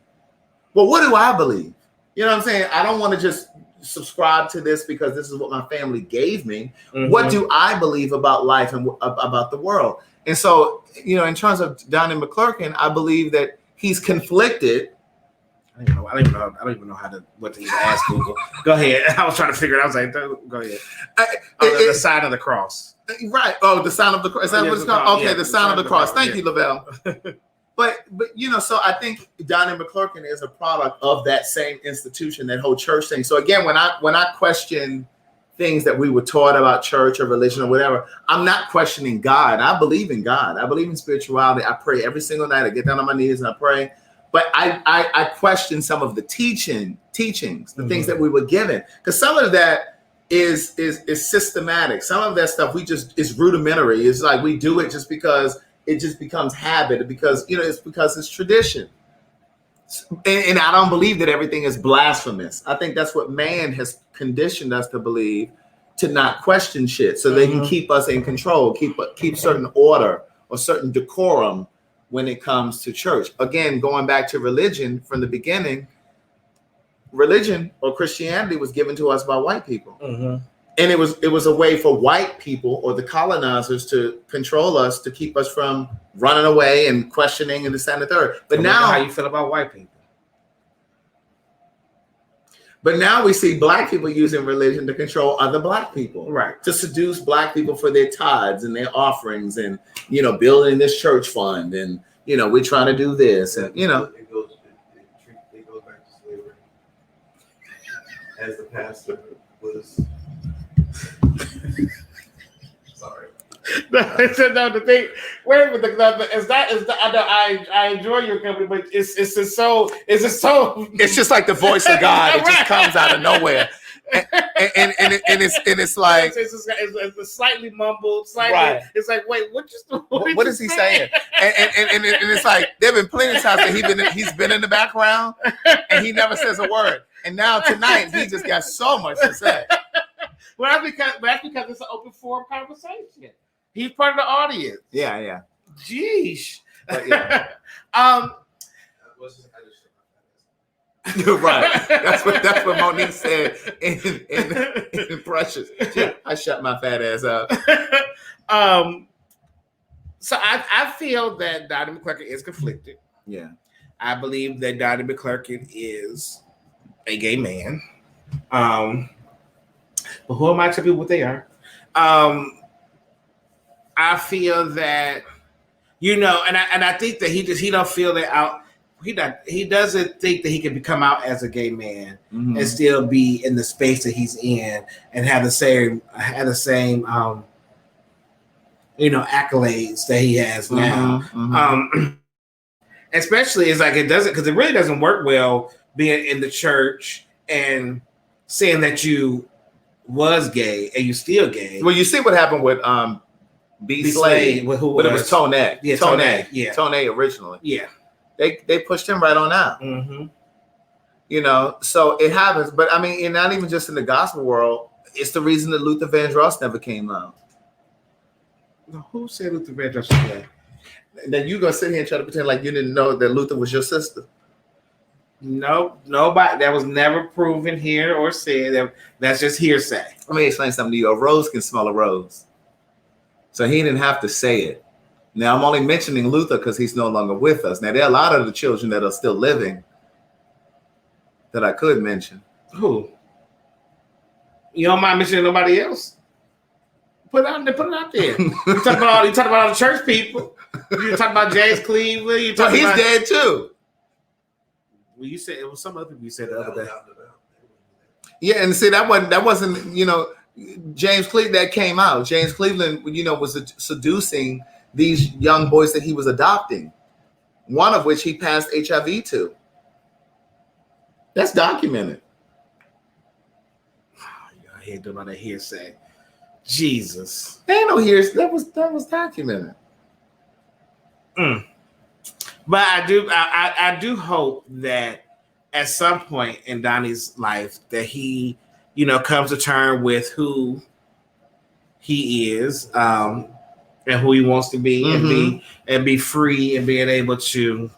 well, what do I believe? You know what I'm saying? I don't want to just subscribe to this because this is what my family gave me. Mm-hmm. What do I believe about life and about the world? And so, in terms of Donnie McClurkin, I believe that he's conflicted. I don't even know what to even ask Google. Go ahead. I was trying to figure it out. I was like, go ahead. The sign of the cross. Right. Oh, the sign of the cross. Is that what it's called? Okay, the sign of the cross. Thank you, Lavelle. But so I think Donnie McClurkin is a product of that same institution, that whole church thing. So again, when I question things that we were taught about church or religion or whatever, I'm not questioning God. I believe in God. I believe in spirituality. I pray every single night. I get down on my knees and I pray. But I question some of the teachings, the things that we were given, because some of that is systematic. Some of that stuff is rudimentary. It's like we do it just because it just becomes habit, because it's because it's tradition. And I don't believe that everything is blasphemous. I think that's what man has conditioned us to believe, to not question shit, so they can keep us in control, keep certain order or certain decorum when it comes to church. Again, going back to religion from the beginning, religion or Christianity was given to us by white people. Mm-hmm. And it was a way for white people or the colonizers to control us, to keep us from running away and questioning and this and the third. But now, how you feel about white people? But now we see black people using religion to control other black people, right? To seduce black people for their tithes and their offerings, and building this church fund, and we're trying to do this, and it goes back to slavery. As the pastor was, sorry. The thing. Wait a minute. I enjoy your company, but it's just so. It's just like the voice of God. It just comes out of nowhere, and it's like it's slightly mumbled. Slightly. Right. It's like, wait, what is he saying? And it's like there have been plenty of times that he's been in the background and he never says a word. And now tonight he just got so much to say. Well, that's because it's an open forum conversation. He's part of the audience. Yeah. Jeez. But, yeah. Right. That's what Monique said in Precious. I shut my fat ass up. So I feel that Donnie McClurkin is conflicted. Yeah. I believe that Donnie McClurkin is a gay man. But who am I to be what they are? I feel that, and I think that he don't feel that out. He doesn't think that he can come out as a gay man and still be in the space that he's in and have the same accolades that he has now. Especially it's like it doesn't, because it really doesn't work well being in the church and saying that you was gay and you still gay. Well, you see what happened with B. Slade, but it was Tonek. Yeah, Tonek. Yeah. Tonek originally. Yeah. They pushed him right on out. Mm-hmm. You know, so it happens. But I mean, and not even just in the gospel world. It's the reason that Luther Vandross never came out. Who said Luther Vandross was gay? Then you gonna sit here and try to pretend like you didn't know that Luther was your sister? No, nobody. That was never proven here or said. That's just hearsay. Let me explain something to you. A rose can smell a rose. So he didn't have to say it. Now, I'm only mentioning Luther because he's no longer with us. Now, there are a lot of the children that are still living that I could mention. Who? You don't mind mentioning nobody else? Put it out there. You talk about all the church people. You talk about James Cleveland. So he's dead too. Well, you said it was some other people you said the other day. Yeah, and see that wasn't James Cleveland that came out. James Cleveland, was seducing these young boys that he was adopting. One of which he passed HIV to. That's documented. I hear them on the hearsay. Jesus, there ain't no hearsay. That was documented. But I do hope that at some point in Donnie's life that he, comes to terms with who he is, and who he wants to be, and be free and being able to.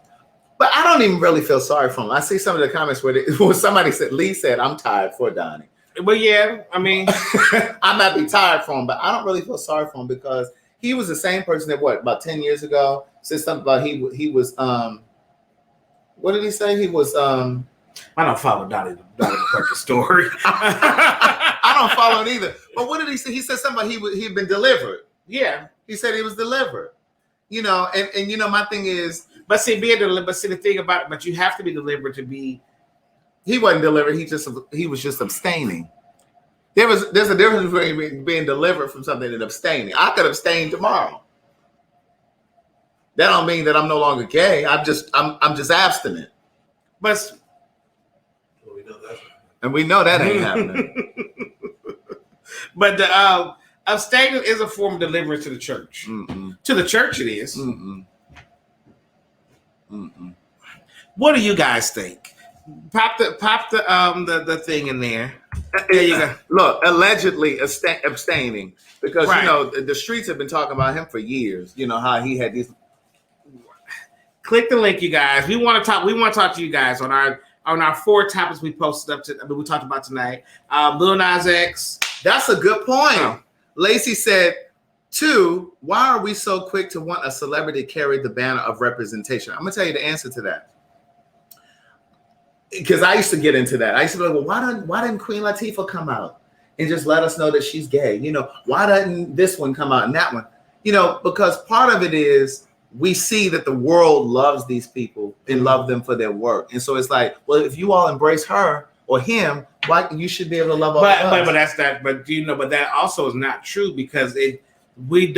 But I don't even really feel sorry for him. I see some of the comments where somebody said, Lee said, "I'm tired for Donnie." But yeah, I mean, I might be tired for him, but I don't really feel sorry for him because he was the same person that about 10 years ago said something about he was what did he say? He was I don't follow Donnie McClurkin story. I don't follow it either. But what did he say? He said something about he'd been delivered. Yeah. He said he was delivered. And my thing is, but see, the thing about it, but you have to be delivered to be. He wasn't delivered. He was just abstaining. There's a difference between being delivered from something and abstaining. I could abstain tomorrow. That don't mean that I'm no longer gay. I'm just abstinent. But we know that ain't happening. But the abstaining is a form of deliverance to the church. Mm-mm. To the church, it is. Mm-mm. Mm-mm. What do you guys think? Pop the thing in there. There you go. Look, allegedly abstaining because right. The streets have been talking about him for years. How he had these. Click the link, you guys. We want to talk to you guys on our 4 topics we posted we talked about tonight. Lil Nas X. That's a good point. Oh. Lacey said, 2, why are we so quick to want a celebrity to carry the banner of representation? I'm gonna tell you the answer to that. Because I used to get into that. I used to be like, well, why didn't Queen Latifah come out and just let us know that she's gay? Why doesn't this one come out and that one? Because part of it is we see that the world loves these people and love them for their work. And so it's like, well, if you all embrace her or him, why you should be able to love all of us. But that's that. But but that also is not true because we've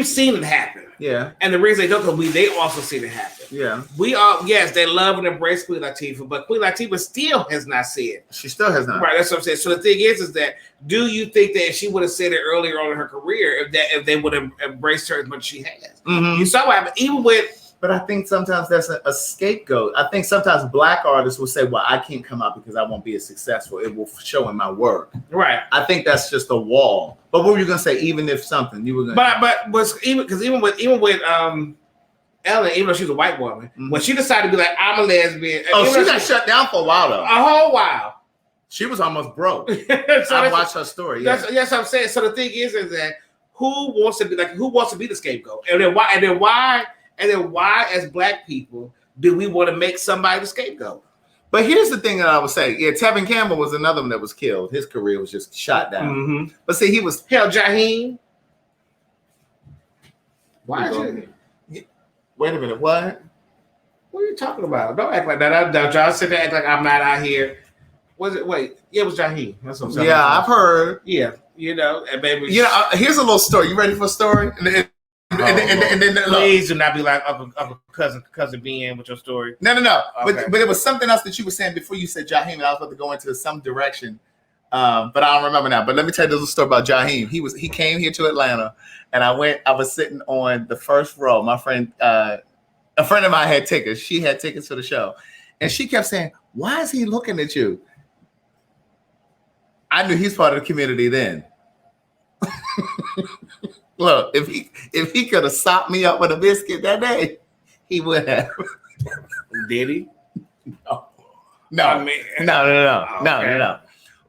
seen it happen. Yeah. And the reason they don't, because they also seen it happen. Yeah. Yes, they love and embrace Queen Latifah, but Queen Latifah still has not said. She still has not. Right, that's what I'm saying. So the thing is that do you think that if she would have said it earlier on in her career, if they would have embraced her as much as she has? Mm-hmm. You saw what happened, even with. But I think sometimes that's a scapegoat. I think sometimes Black artists will say, well, I can't come out because I won't be as successful. It will show in my work. Right. I think that's just a wall. But what were you going to say, even if something you were going to But was even with Ellen, even though she's a white woman, when she decided to be like, I'm a lesbian. She got shut down for a while, though. A whole while. She was almost broke. So I watched her story. Yeah. That's what I'm saying. So the thing is that who wants to be the scapegoat? And then why, as Black people, do we want to make somebody the scapegoat? But here's the thing that I would say. Yeah, Tevin Campbell was another one that was killed. His career was just shot down. Mm-hmm. But see, he was... Hell, Jaheim. Why is it? Wait a minute, what? What are you talking about? Don't act like that. Y'all sit there act like I'm not out here. Was it? Wait, yeah, it was Jaheim. That's what I'm saying. Yeah, I've heard. Yeah, and baby. Here's a little story. You ready for a story? And then please do not be like Uncle cousin Ben with your story. No. Okay. But it was something else that you were saying before you said Jaheim, and I was about to go into some direction. But I don't remember now. But let me tell you this little story about Jaheim. He came here to Atlanta, and I was sitting on the first row. My friend, a friend of mine had tickets. She had tickets for the show, and she kept saying, "Why is he looking at you?" I knew he's part of the community then. Look, if he could have sopped me up with a biscuit that day, he would have. Did he? No. I mean, No.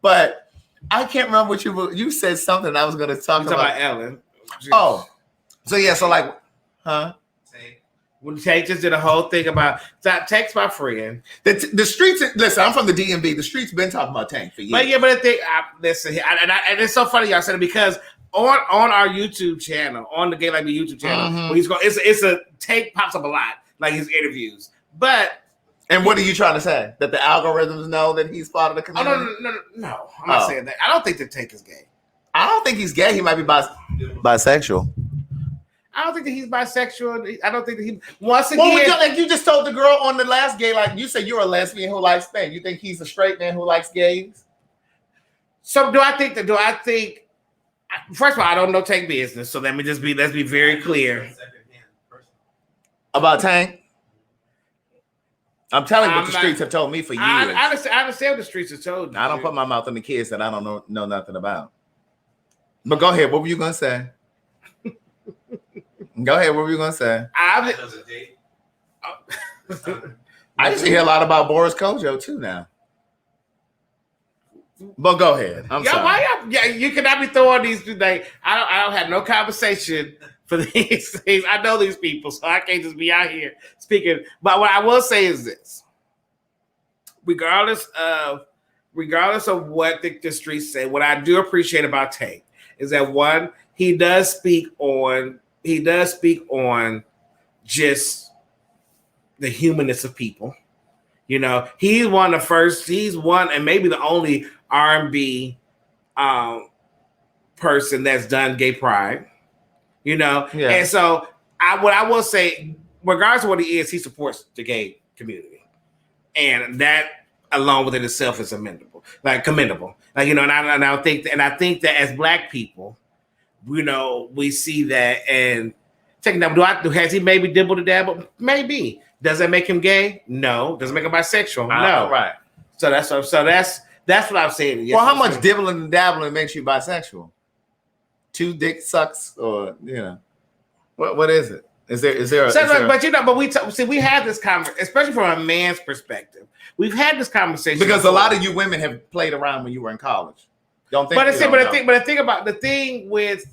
But I can't remember what you said something I was going to talk about. Ellen. Oh, so yeah, so like, huh? When Tank just did a whole thing about Tank's my friend. The streets. Listen, I'm from the DMV. The streets been talking about Tank for years. But I think listen, and it's so funny y'all said it because on our YouTube channel, on the Gay Like Me YouTube channel, where he's going, it's a Tank pops up a lot, like his interviews. And what are you trying to say? That the algorithms know that he's part of the community? No. I'm not saying that. I don't think that Tank is gay. I don't think he's gay. He might be bisexual. I don't think that he's bisexual. I don't think that he. Once again, like you just told the girl on the last gay, like you said, you're a lesbian who likes men. You think he's a straight man who likes gays? So do I think? First of all, I don't know Tank business, so let's be very clear about Tank. I'm telling you what the streets have told me for years. I understand what the streets have told you. I don't put my mouth on the kids that I don't know nothing about. But go ahead. What were you gonna say? Go ahead. What were you gonna say? I used to hear a lot about Boris Kojo too now. But go ahead. I'm sorry. You cannot be throwing these today. I don't have no conversation for these things. I know these people, so I can't just be out here speaking. But what I will say is this: regardless of what the streets say, what I do appreciate about Tank is that one, he does speak on just the humanness of people. You know, he's one and maybe the only R&B person that's done gay pride. You know, and so what I will say, regardless of what he is, he supports the gay community, and that alone within itself is commendable. Like you know, and I think that as Black people, you know, we see that and taking that. Has he maybe dibbled a dabble? Maybe. Does that make him gay? No. Does it make him bisexual? No. Right. So that's what I'm saying. Yes, well, how much dibbling and dabbling makes you bisexual? 2 dick sucks, or you know, what is it? Is there? But we have this conversation, especially from a man's perspective. We've had this conversation because a lot of you women have played around when you were in college. Don't think. The thing with.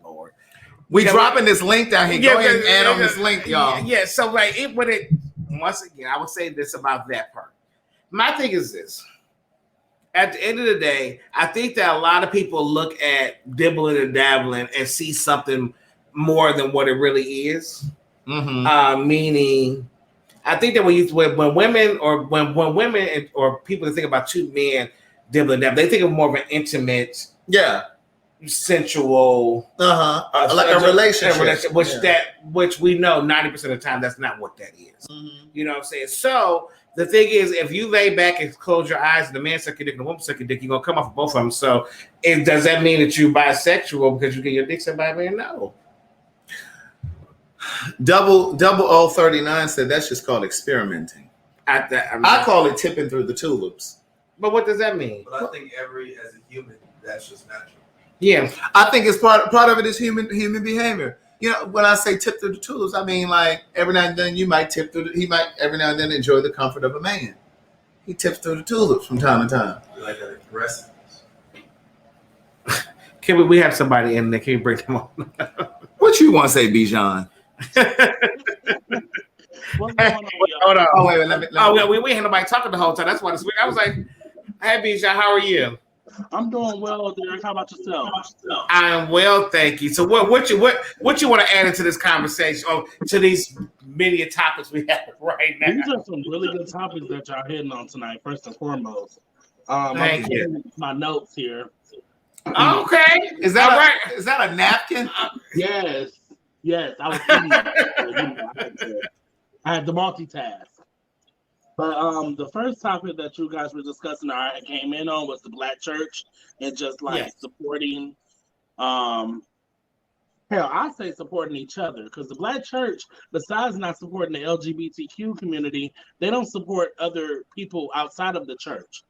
Lord. We dropping this link down here. Go ahead and add on this link, y'all. Yeah. So like once again, I would say this about that part. My thing is this. At the end of the day, I think that a lot of people look at dibbling and dabbling and see something more than what it really is. Mm-hmm. Meaning, I think that when women or people that think about two men dibbling and dabbling, they think of more of an intimate, sensual, like a relationship, which we know 90% of the time that's not what that is. Mm-hmm. You know what I'm saying? So the thing is, if you lay back and close your eyes and the man suck your dick and the woman suck your dick, you're gonna come off of both of them. So does that mean that you're bisexual because you get your dick sucked by a man? No. Double 039 said that's just called experimenting. I call it tipping through the tulips. But what does that mean? But I think as a human, that's just natural. Yeah, I think it's part of it is human behavior. You know, when I say tip through the tulips, I mean like every now and then you might tip through. He might every now and then enjoy the comfort of a man. He tips through the tulips from time to time. You like that aggressiveness. Can we have somebody in there? Can you bring them on? What you want to say, Bijan? Hold on. Oh wait, let me. We had nobody talking the whole time. That's why this week I was like, "Hey, Bijan, how are you?" I'm doing well, Derek. How about yourself? I'm well, thank you. So what you want to add into this conversation or to these many topics we have right now? These are some really good topics that y'all hitting on tonight, first and foremost. Thank you. My notes here. Okay. Is that a napkin? Yes. I was thinking that. I had to multitask. But the first topic that you guys were discussing, I came in on was the Black church and just like supporting. Hell, I say supporting each other because the Black church, besides not supporting the LGBTQ community, they don't support other people outside of the church,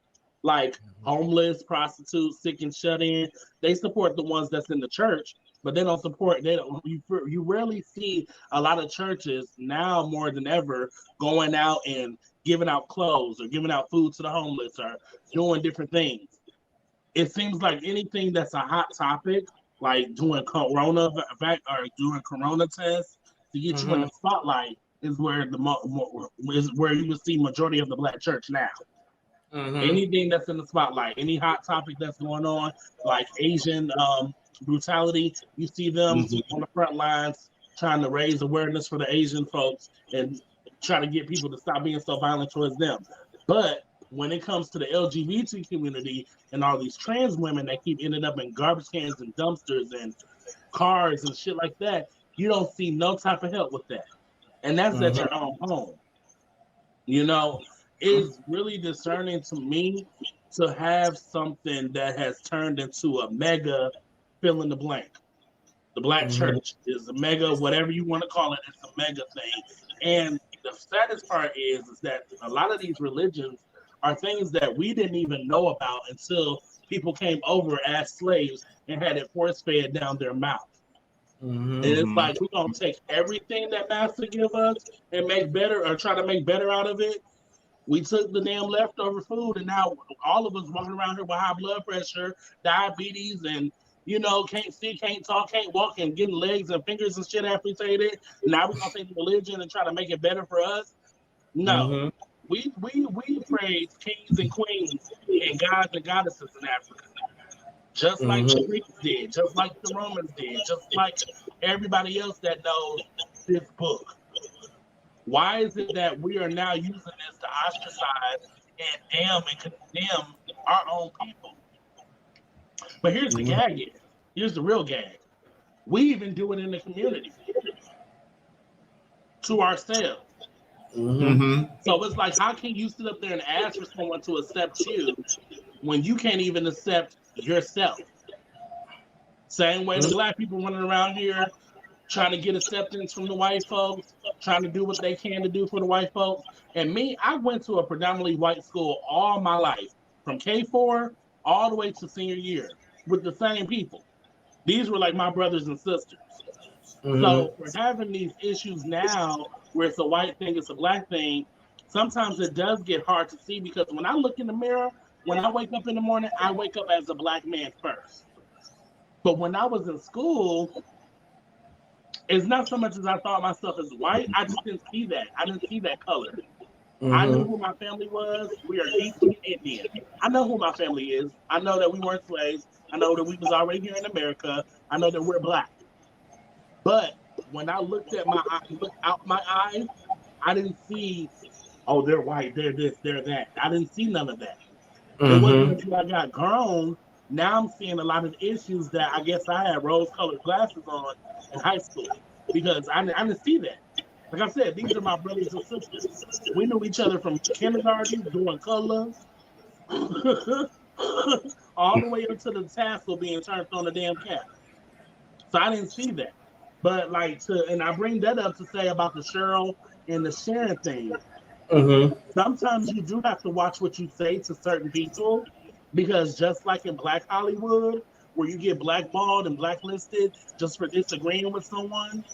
like homeless, prostitutes, sick and shut in. They support the ones that's in the church, but they don't support. They don't. You rarely see a lot of churches now more than ever going out and giving out clothes or giving out food to the homeless or doing different things. It seems like anything that's a hot topic, like doing corona or doing corona tests to get you in the spotlight, is where is where you will see majority of the Black church now. Anything that's in the spotlight, any hot topic that's going on, like Asian brutality, you see them on the front lines trying to raise awareness for the Asian folks and trying to get people to stop being so violent towards them. But when it comes to the LGBT community and all these trans women that keep ending up in garbage cans and dumpsters and cars and shit like that, you don't see no type of help with that. And that's at your own home. You know, it's really discerning to me to have something that has turned into a mega fill in the blank. The Black church is a mega, whatever you want to call it, it's a mega thing. And the saddest part is that a lot of these religions are things that we didn't even know about until people came over as slaves and had it force-fed down their mouth. And it's like, we're going to take everything that Master give us and make better or try to make better out of it. We took the damn leftover food and now all of us walking around here with high blood pressure, diabetes, and, you know, can't see, can't talk, can't walk, and getting legs and fingers and shit amputated. Now we're going to take the religion and try to make it better for us? No. We praise kings and queens and gods and goddesses in Africa, just like the Greeks did, just like the Romans did, just like everybody else that knows this book. Why is it that we are now using this to ostracize and damn and condemn our own people? But here's the gag here. Here's the real gag. We even do it in the community to ourselves. So it's like, how can you sit up there and ask for someone to accept you when you can't even accept yourself? Same way the Black people running around here trying to get acceptance from the white folks, trying to do what they can to do for the white folks. And me, I went to a predominantly white school all my life, from K4 all the way to senior year, with the same people. These were like my brothers and sisters. So for having these issues now, where it's a white thing, it's a Black thing, sometimes it does get hard to see, because when I look in the mirror, when I wake up in the morning, I wake up as a Black man first. But when I was in school, it's not so much as I thought myself as white. I just didn't see that. I didn't see that color. I knew who my family was. We are deeply Indian. I know who my family is. I know that we weren't slaves. I know that we was already here in America. I know that we're Black. But when I looked out my eyes, I didn't see, oh, they're white, they're this, they're that. I didn't see none of that. It wasn't until I got grown, now I'm seeing a lot of issues that I guess I had rose-colored glasses on in high school, because I didn't see that. Like I said, these are my brothers and sisters. We knew each other from kindergarten, doing colors, all the way up to the tassel being turned on the damn cap. So I didn't see that. But and I bring that up to say about the Cheryl and the Sharon thing. Sometimes you do have to watch what you say to certain people, because just like in Black Hollywood, where you get blackballed and blacklisted just for disagreeing with someone,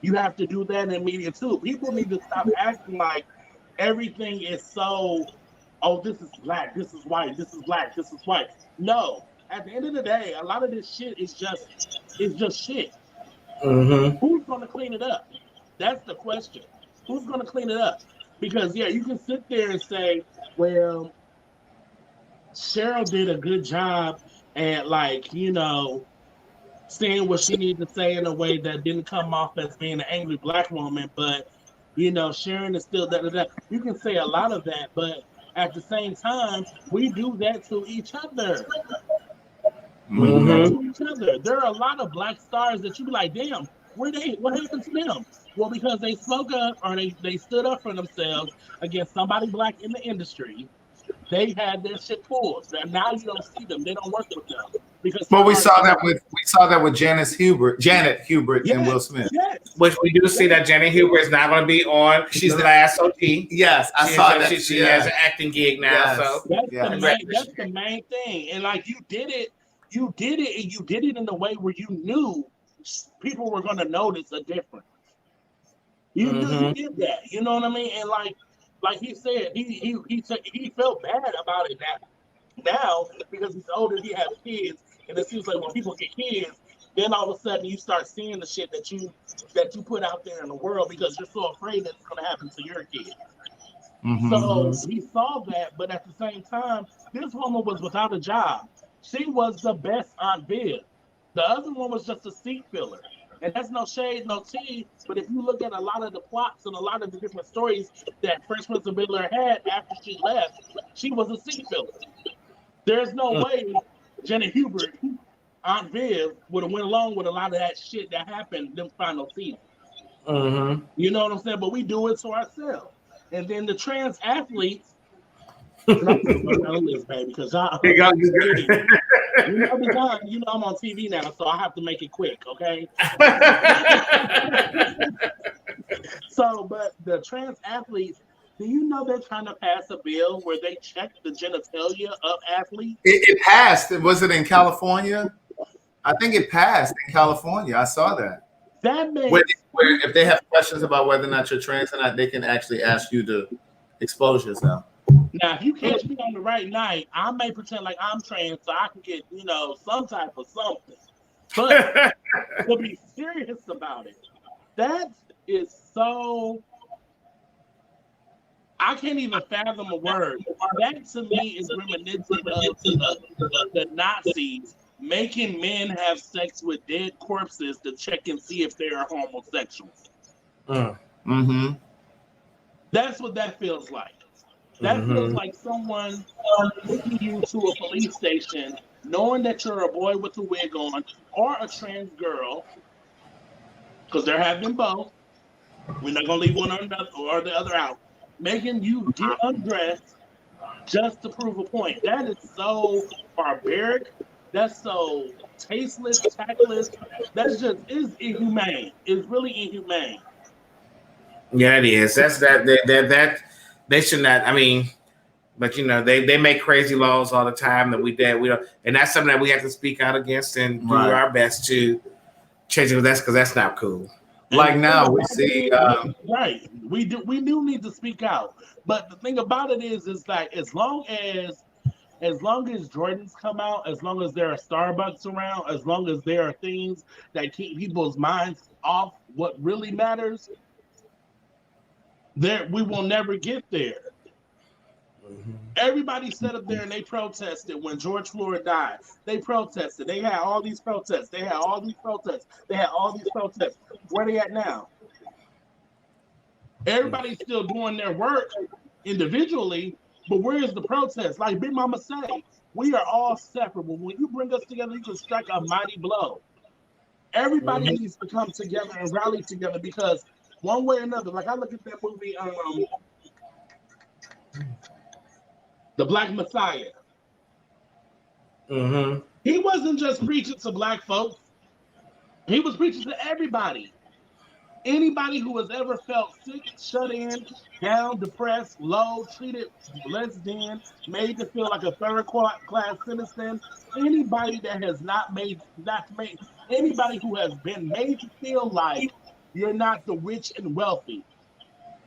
you have to do that in media too. People need to stop acting like everything is so, oh, this is Black, this is white, this is Black, this is white. No, at the end of the day, a lot of this shit is just shit. Who's going to clean it up? That's the question. Who's going to clean it up? Because, yeah, you can sit there and say, well, Cheryl did a good job at, saying what she needed to say in a way that didn't come off as being an angry Black woman, but, Sharon is still da-da-da. You can say a lot of that, but at the same time, we do that to each other. To each other. There are a lot of black stars that you be like, damn, what happened to them? Well, because they spoke up or they stood up for themselves against somebody black in the industry. They had their shit pulled. Now you don't see them. They don't work with them because. Well, we saw that with Janet Hubert, and Will Smith. Yes. Which we do see that Janet Hubert is not going to be on. She's the last OT. Yes, I saw that. She has an acting gig now. So that's the main thing. And like you did it, and you did it in a way where you knew people were going to notice a difference. You knew you did that. You know what I mean? And like he said, he felt bad about it now because he's older, he has kids, and it seems like when people get kids, then all of a sudden you start seeing the shit that you put out there in the world because you're so afraid that it's going to happen to your kids. So he saw that, but at the same time, this woman was without a job. She was the best on bid. The other one was just a seat filler. And that's no shade, no tea, but if you look at a lot of the plots and a lot of the different stories that Fresh Prince of Bel-Air had after she left, she was a seat filler. There's no way Janet Hubert, Aunt Viv, would have went along with a lot of that shit that happened them final season. You know what I'm saying? But we do it to ourselves. And then the trans athletes, baby, because you know I'm on TV now, so I have to make it quick, okay? So, but the trans athletes, do you know they're trying to pass a bill where they check the genitalia of athletes? It passed. Was it in California? I think it passed in California. I saw that. That makes where if they have questions about whether or not you're trans or not, they can actually ask you to expose yourself. Now, if you catch me on the right night, I may pretend like I'm trans so I can get, some type of something. But to be serious about it, that is so. I can't even fathom a word. That to me is reminiscent of the Nazis making men have sex with dead corpses to check and see if they are homosexuals. That's what that feels like. That feels like someone taking you to a police station, knowing that you're a boy with a wig on or a trans girl, because there have been both. We're not going to leave one or the other out. Making you get undressed just to prove a point. That is so barbaric. That's so tasteless, tactless. That's just is inhumane. It's really inhumane. Yeah, it is. That's that they should not. I mean, but they make crazy laws all the time that we don't, and that's something that we have to speak out against and do our best to change it. Because that's not cool. Like now we see right. We do need to speak out. But the thing about it is like as long as Jordans come out, as long as there are Starbucks around, as long as there are things that keep people's minds off what really matters, we will never get there. Everybody sat up there and they protested when George Floyd died. They protested. They had all these protests. Where they at now? Everybody's still doing their work individually, but where is the protest? Like Big Mama say, we are all separable. When you bring us together, you can strike a mighty blow. Everybody needs to come together and rally together because one way or another, like I look at that movie, The Black Messiah. He wasn't just preaching to black folks. He was preaching to everybody. Anybody who has ever felt sick, shut in, down, depressed, low, treated less than, made to feel like a third class citizen, anybody that has anybody who has been made to feel like you're not the rich and wealthy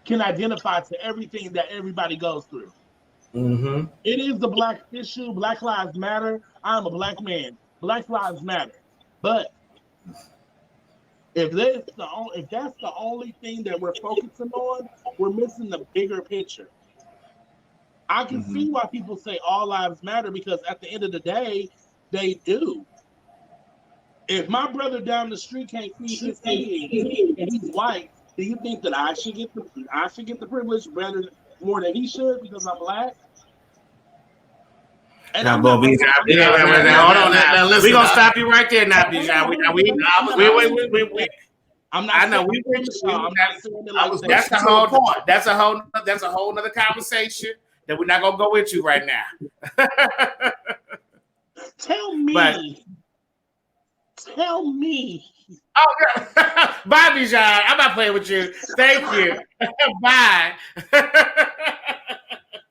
can identify to everything that everybody goes through. It is the black issue. Black lives matter. I'm a black man. Black lives matter. But if that's the only thing that we're focusing on, we're missing the bigger picture. I can see why people say all lives matter because at the end of the day, they do. If my brother down the street can't feed his kid and he's white, do you think that I should get the privilege more than he should because I'm black? And Now, I'm Bo not- Bijan, hold on now. We're gonna stop you right there now, Bijan. I'm not. I know saying we. it, y'all. I'm not saying it like that. That's a whole nother conversation that we're not gonna go into right now. Tell me. Oh, yeah. Bye, Bijan. I'm not playing with you. Thank you. Bye.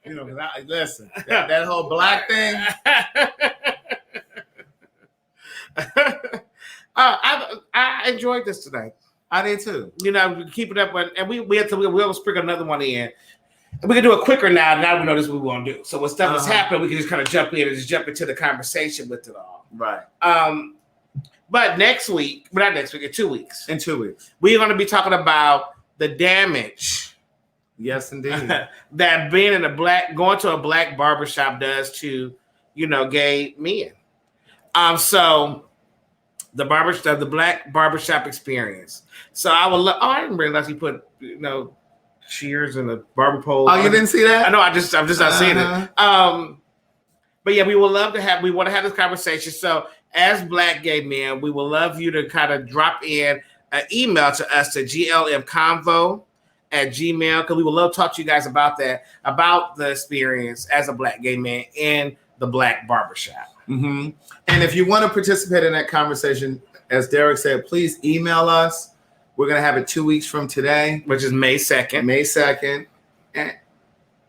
You know, because listen, that whole black thing. I enjoyed this tonight. I did too. You know, keep it up, and we'll sprinkle another one in. And we can do it quicker now. Now we know this is what we want to do. So when stuff is happening, we can just kind of jump in and just jump into the conversation with it all. Right. But next week, but not next week, in 2 weeks. In 2 weeks. We're going to be talking about the damage. Yes, indeed. that going to a black barbershop does to, gay men. So the black barbershop experience. So I didn't realize he put, shears in the barber pole. Oh, you didn't see that? I know. I'm just not seeing it. But yeah, we want to have this conversation. So as black gay men, we would love you to kind of drop in an email to us at glmconvo@gmail.com, because we would love to talk to you guys about that, about the experience as a black gay man in the black barbershop. Mm-hmm. And if you want to participate in that conversation, as Derek said, please email us. We're going to have it 2 weeks from today, which is May 2nd. May 2nd. And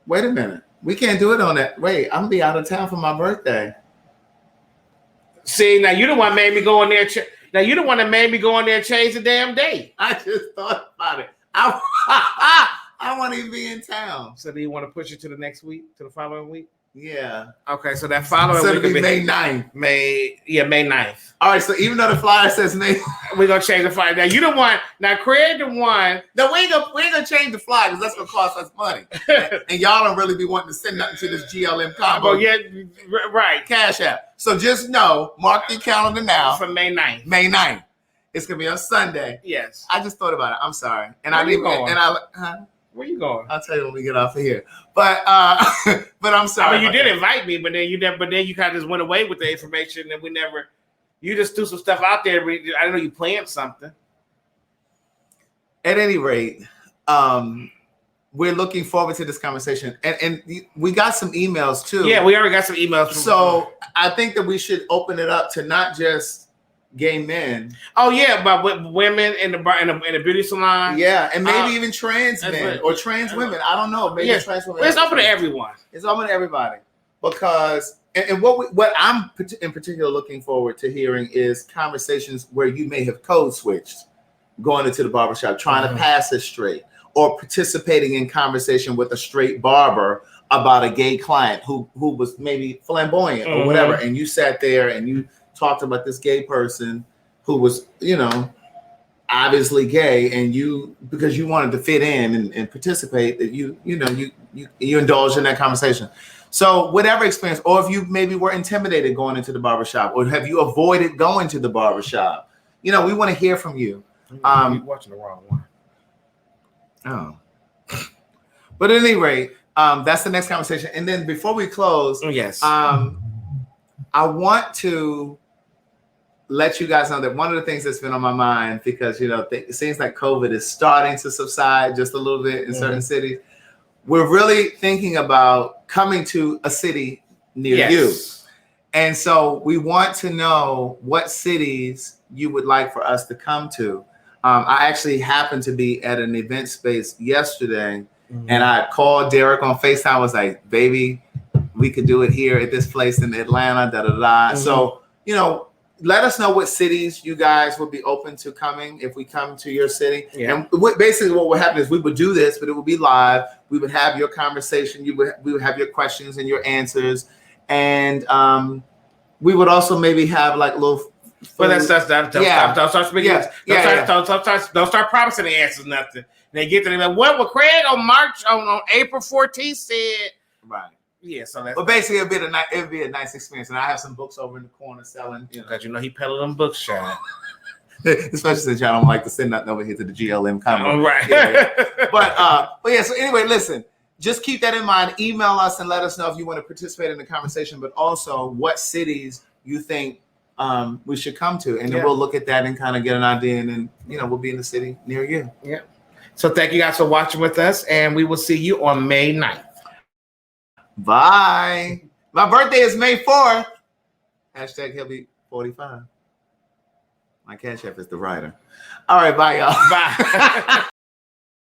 wait a minute. We can't do it on that. Wait, I'm going to be out of town for my birthday. See, now you the one made me go in there. Now you the one that made me go in there and change the damn date. I just thought about it. I want to even be in town. So do you want to push it to the next week, to the following week? Yeah. Okay, so that following week will be May 9th. May 9th. All right, so even though the flyer says May, we're gonna change the flyer. Now you the one. Now Craig the one. No, we ain't gonna change the flyer because that's gonna cost us money, and y'all don't really be wanting to send nothing to this GLM combo. Oh yeah, right. Cash App. So just know, mark your calendar now for May 9th. May 9th. It's gonna be on Sunday. Yes. I just thought about it. I'm sorry, and Where you going? Where you going? I'll tell you when we get off of here. But I'm sorry. I mean, you did invite me, but then you kind of just went away with the information, and you just threw some stuff out there. I didn't know you planned something. At any rate, we're looking forward to this conversation, and we got some emails too. Yeah, we already got some emails. So I think that we should open it up to not just gay men. Oh yeah, but with women in the beauty salon. Yeah, and maybe even trans men or trans women. I don't know. Maybe trans women. It's open to everyone. It's open to everybody because what I'm in particular looking forward to hearing is conversations where you may have code switched, going into the barbershop, trying to pass it straight, or participating in conversation with a straight barber about a gay client who was maybe flamboyant or whatever, and you sat there and you talked about this gay person who was, obviously gay, and you, because you wanted to fit in and participate, that you indulged in that conversation. So whatever experience, or if you maybe were intimidated going into the barbershop, or have you avoided going to the barbershop, we want to hear from you. You're watching the wrong one. Oh. But at any rate, that's the next conversation. And then before we close, yes, I want to let you guys know that one of the things that's been on my mind, because it seems like COVID is starting to subside just a little bit in certain cities. We're really thinking about coming to a city near you. And so we want to know what cities you would like for us to come to. I actually happened to be at an event space yesterday, and I called Derek on FaceTime. I was like, baby, we could do it here at this place in Atlanta, So, let us know what cities you guys would be open to coming if we come to your city. Yeah. And basically what would happen is we would do this, but it would be live. We would have your conversation. We would have your questions and your answers. And we would also maybe have like little... Don't start promising the answers, nothing. They get to them. What Craig on April 14th said. Right. Yeah, so that's. But basically, it'd be a nice experience, and I have some books over in the corner selling. Because he peddled them books, Sean. Especially since y'all don't like to send nothing over here to the GLM comment. Right. Yeah. But yeah. So anyway, listen. just keep that in mind. Email us and let us know if you want to participate in the conversation, but also what cities you think we should come to. And then we'll look at that and kind of get an idea. And then, we'll be in the city near you. Yeah. So thank you guys for watching with us. And we will see you on May 9th. Bye. My birthday is May 4th. Hashtag he'll be 45. My Cash App is the writer. All right, bye, y'all. Bye.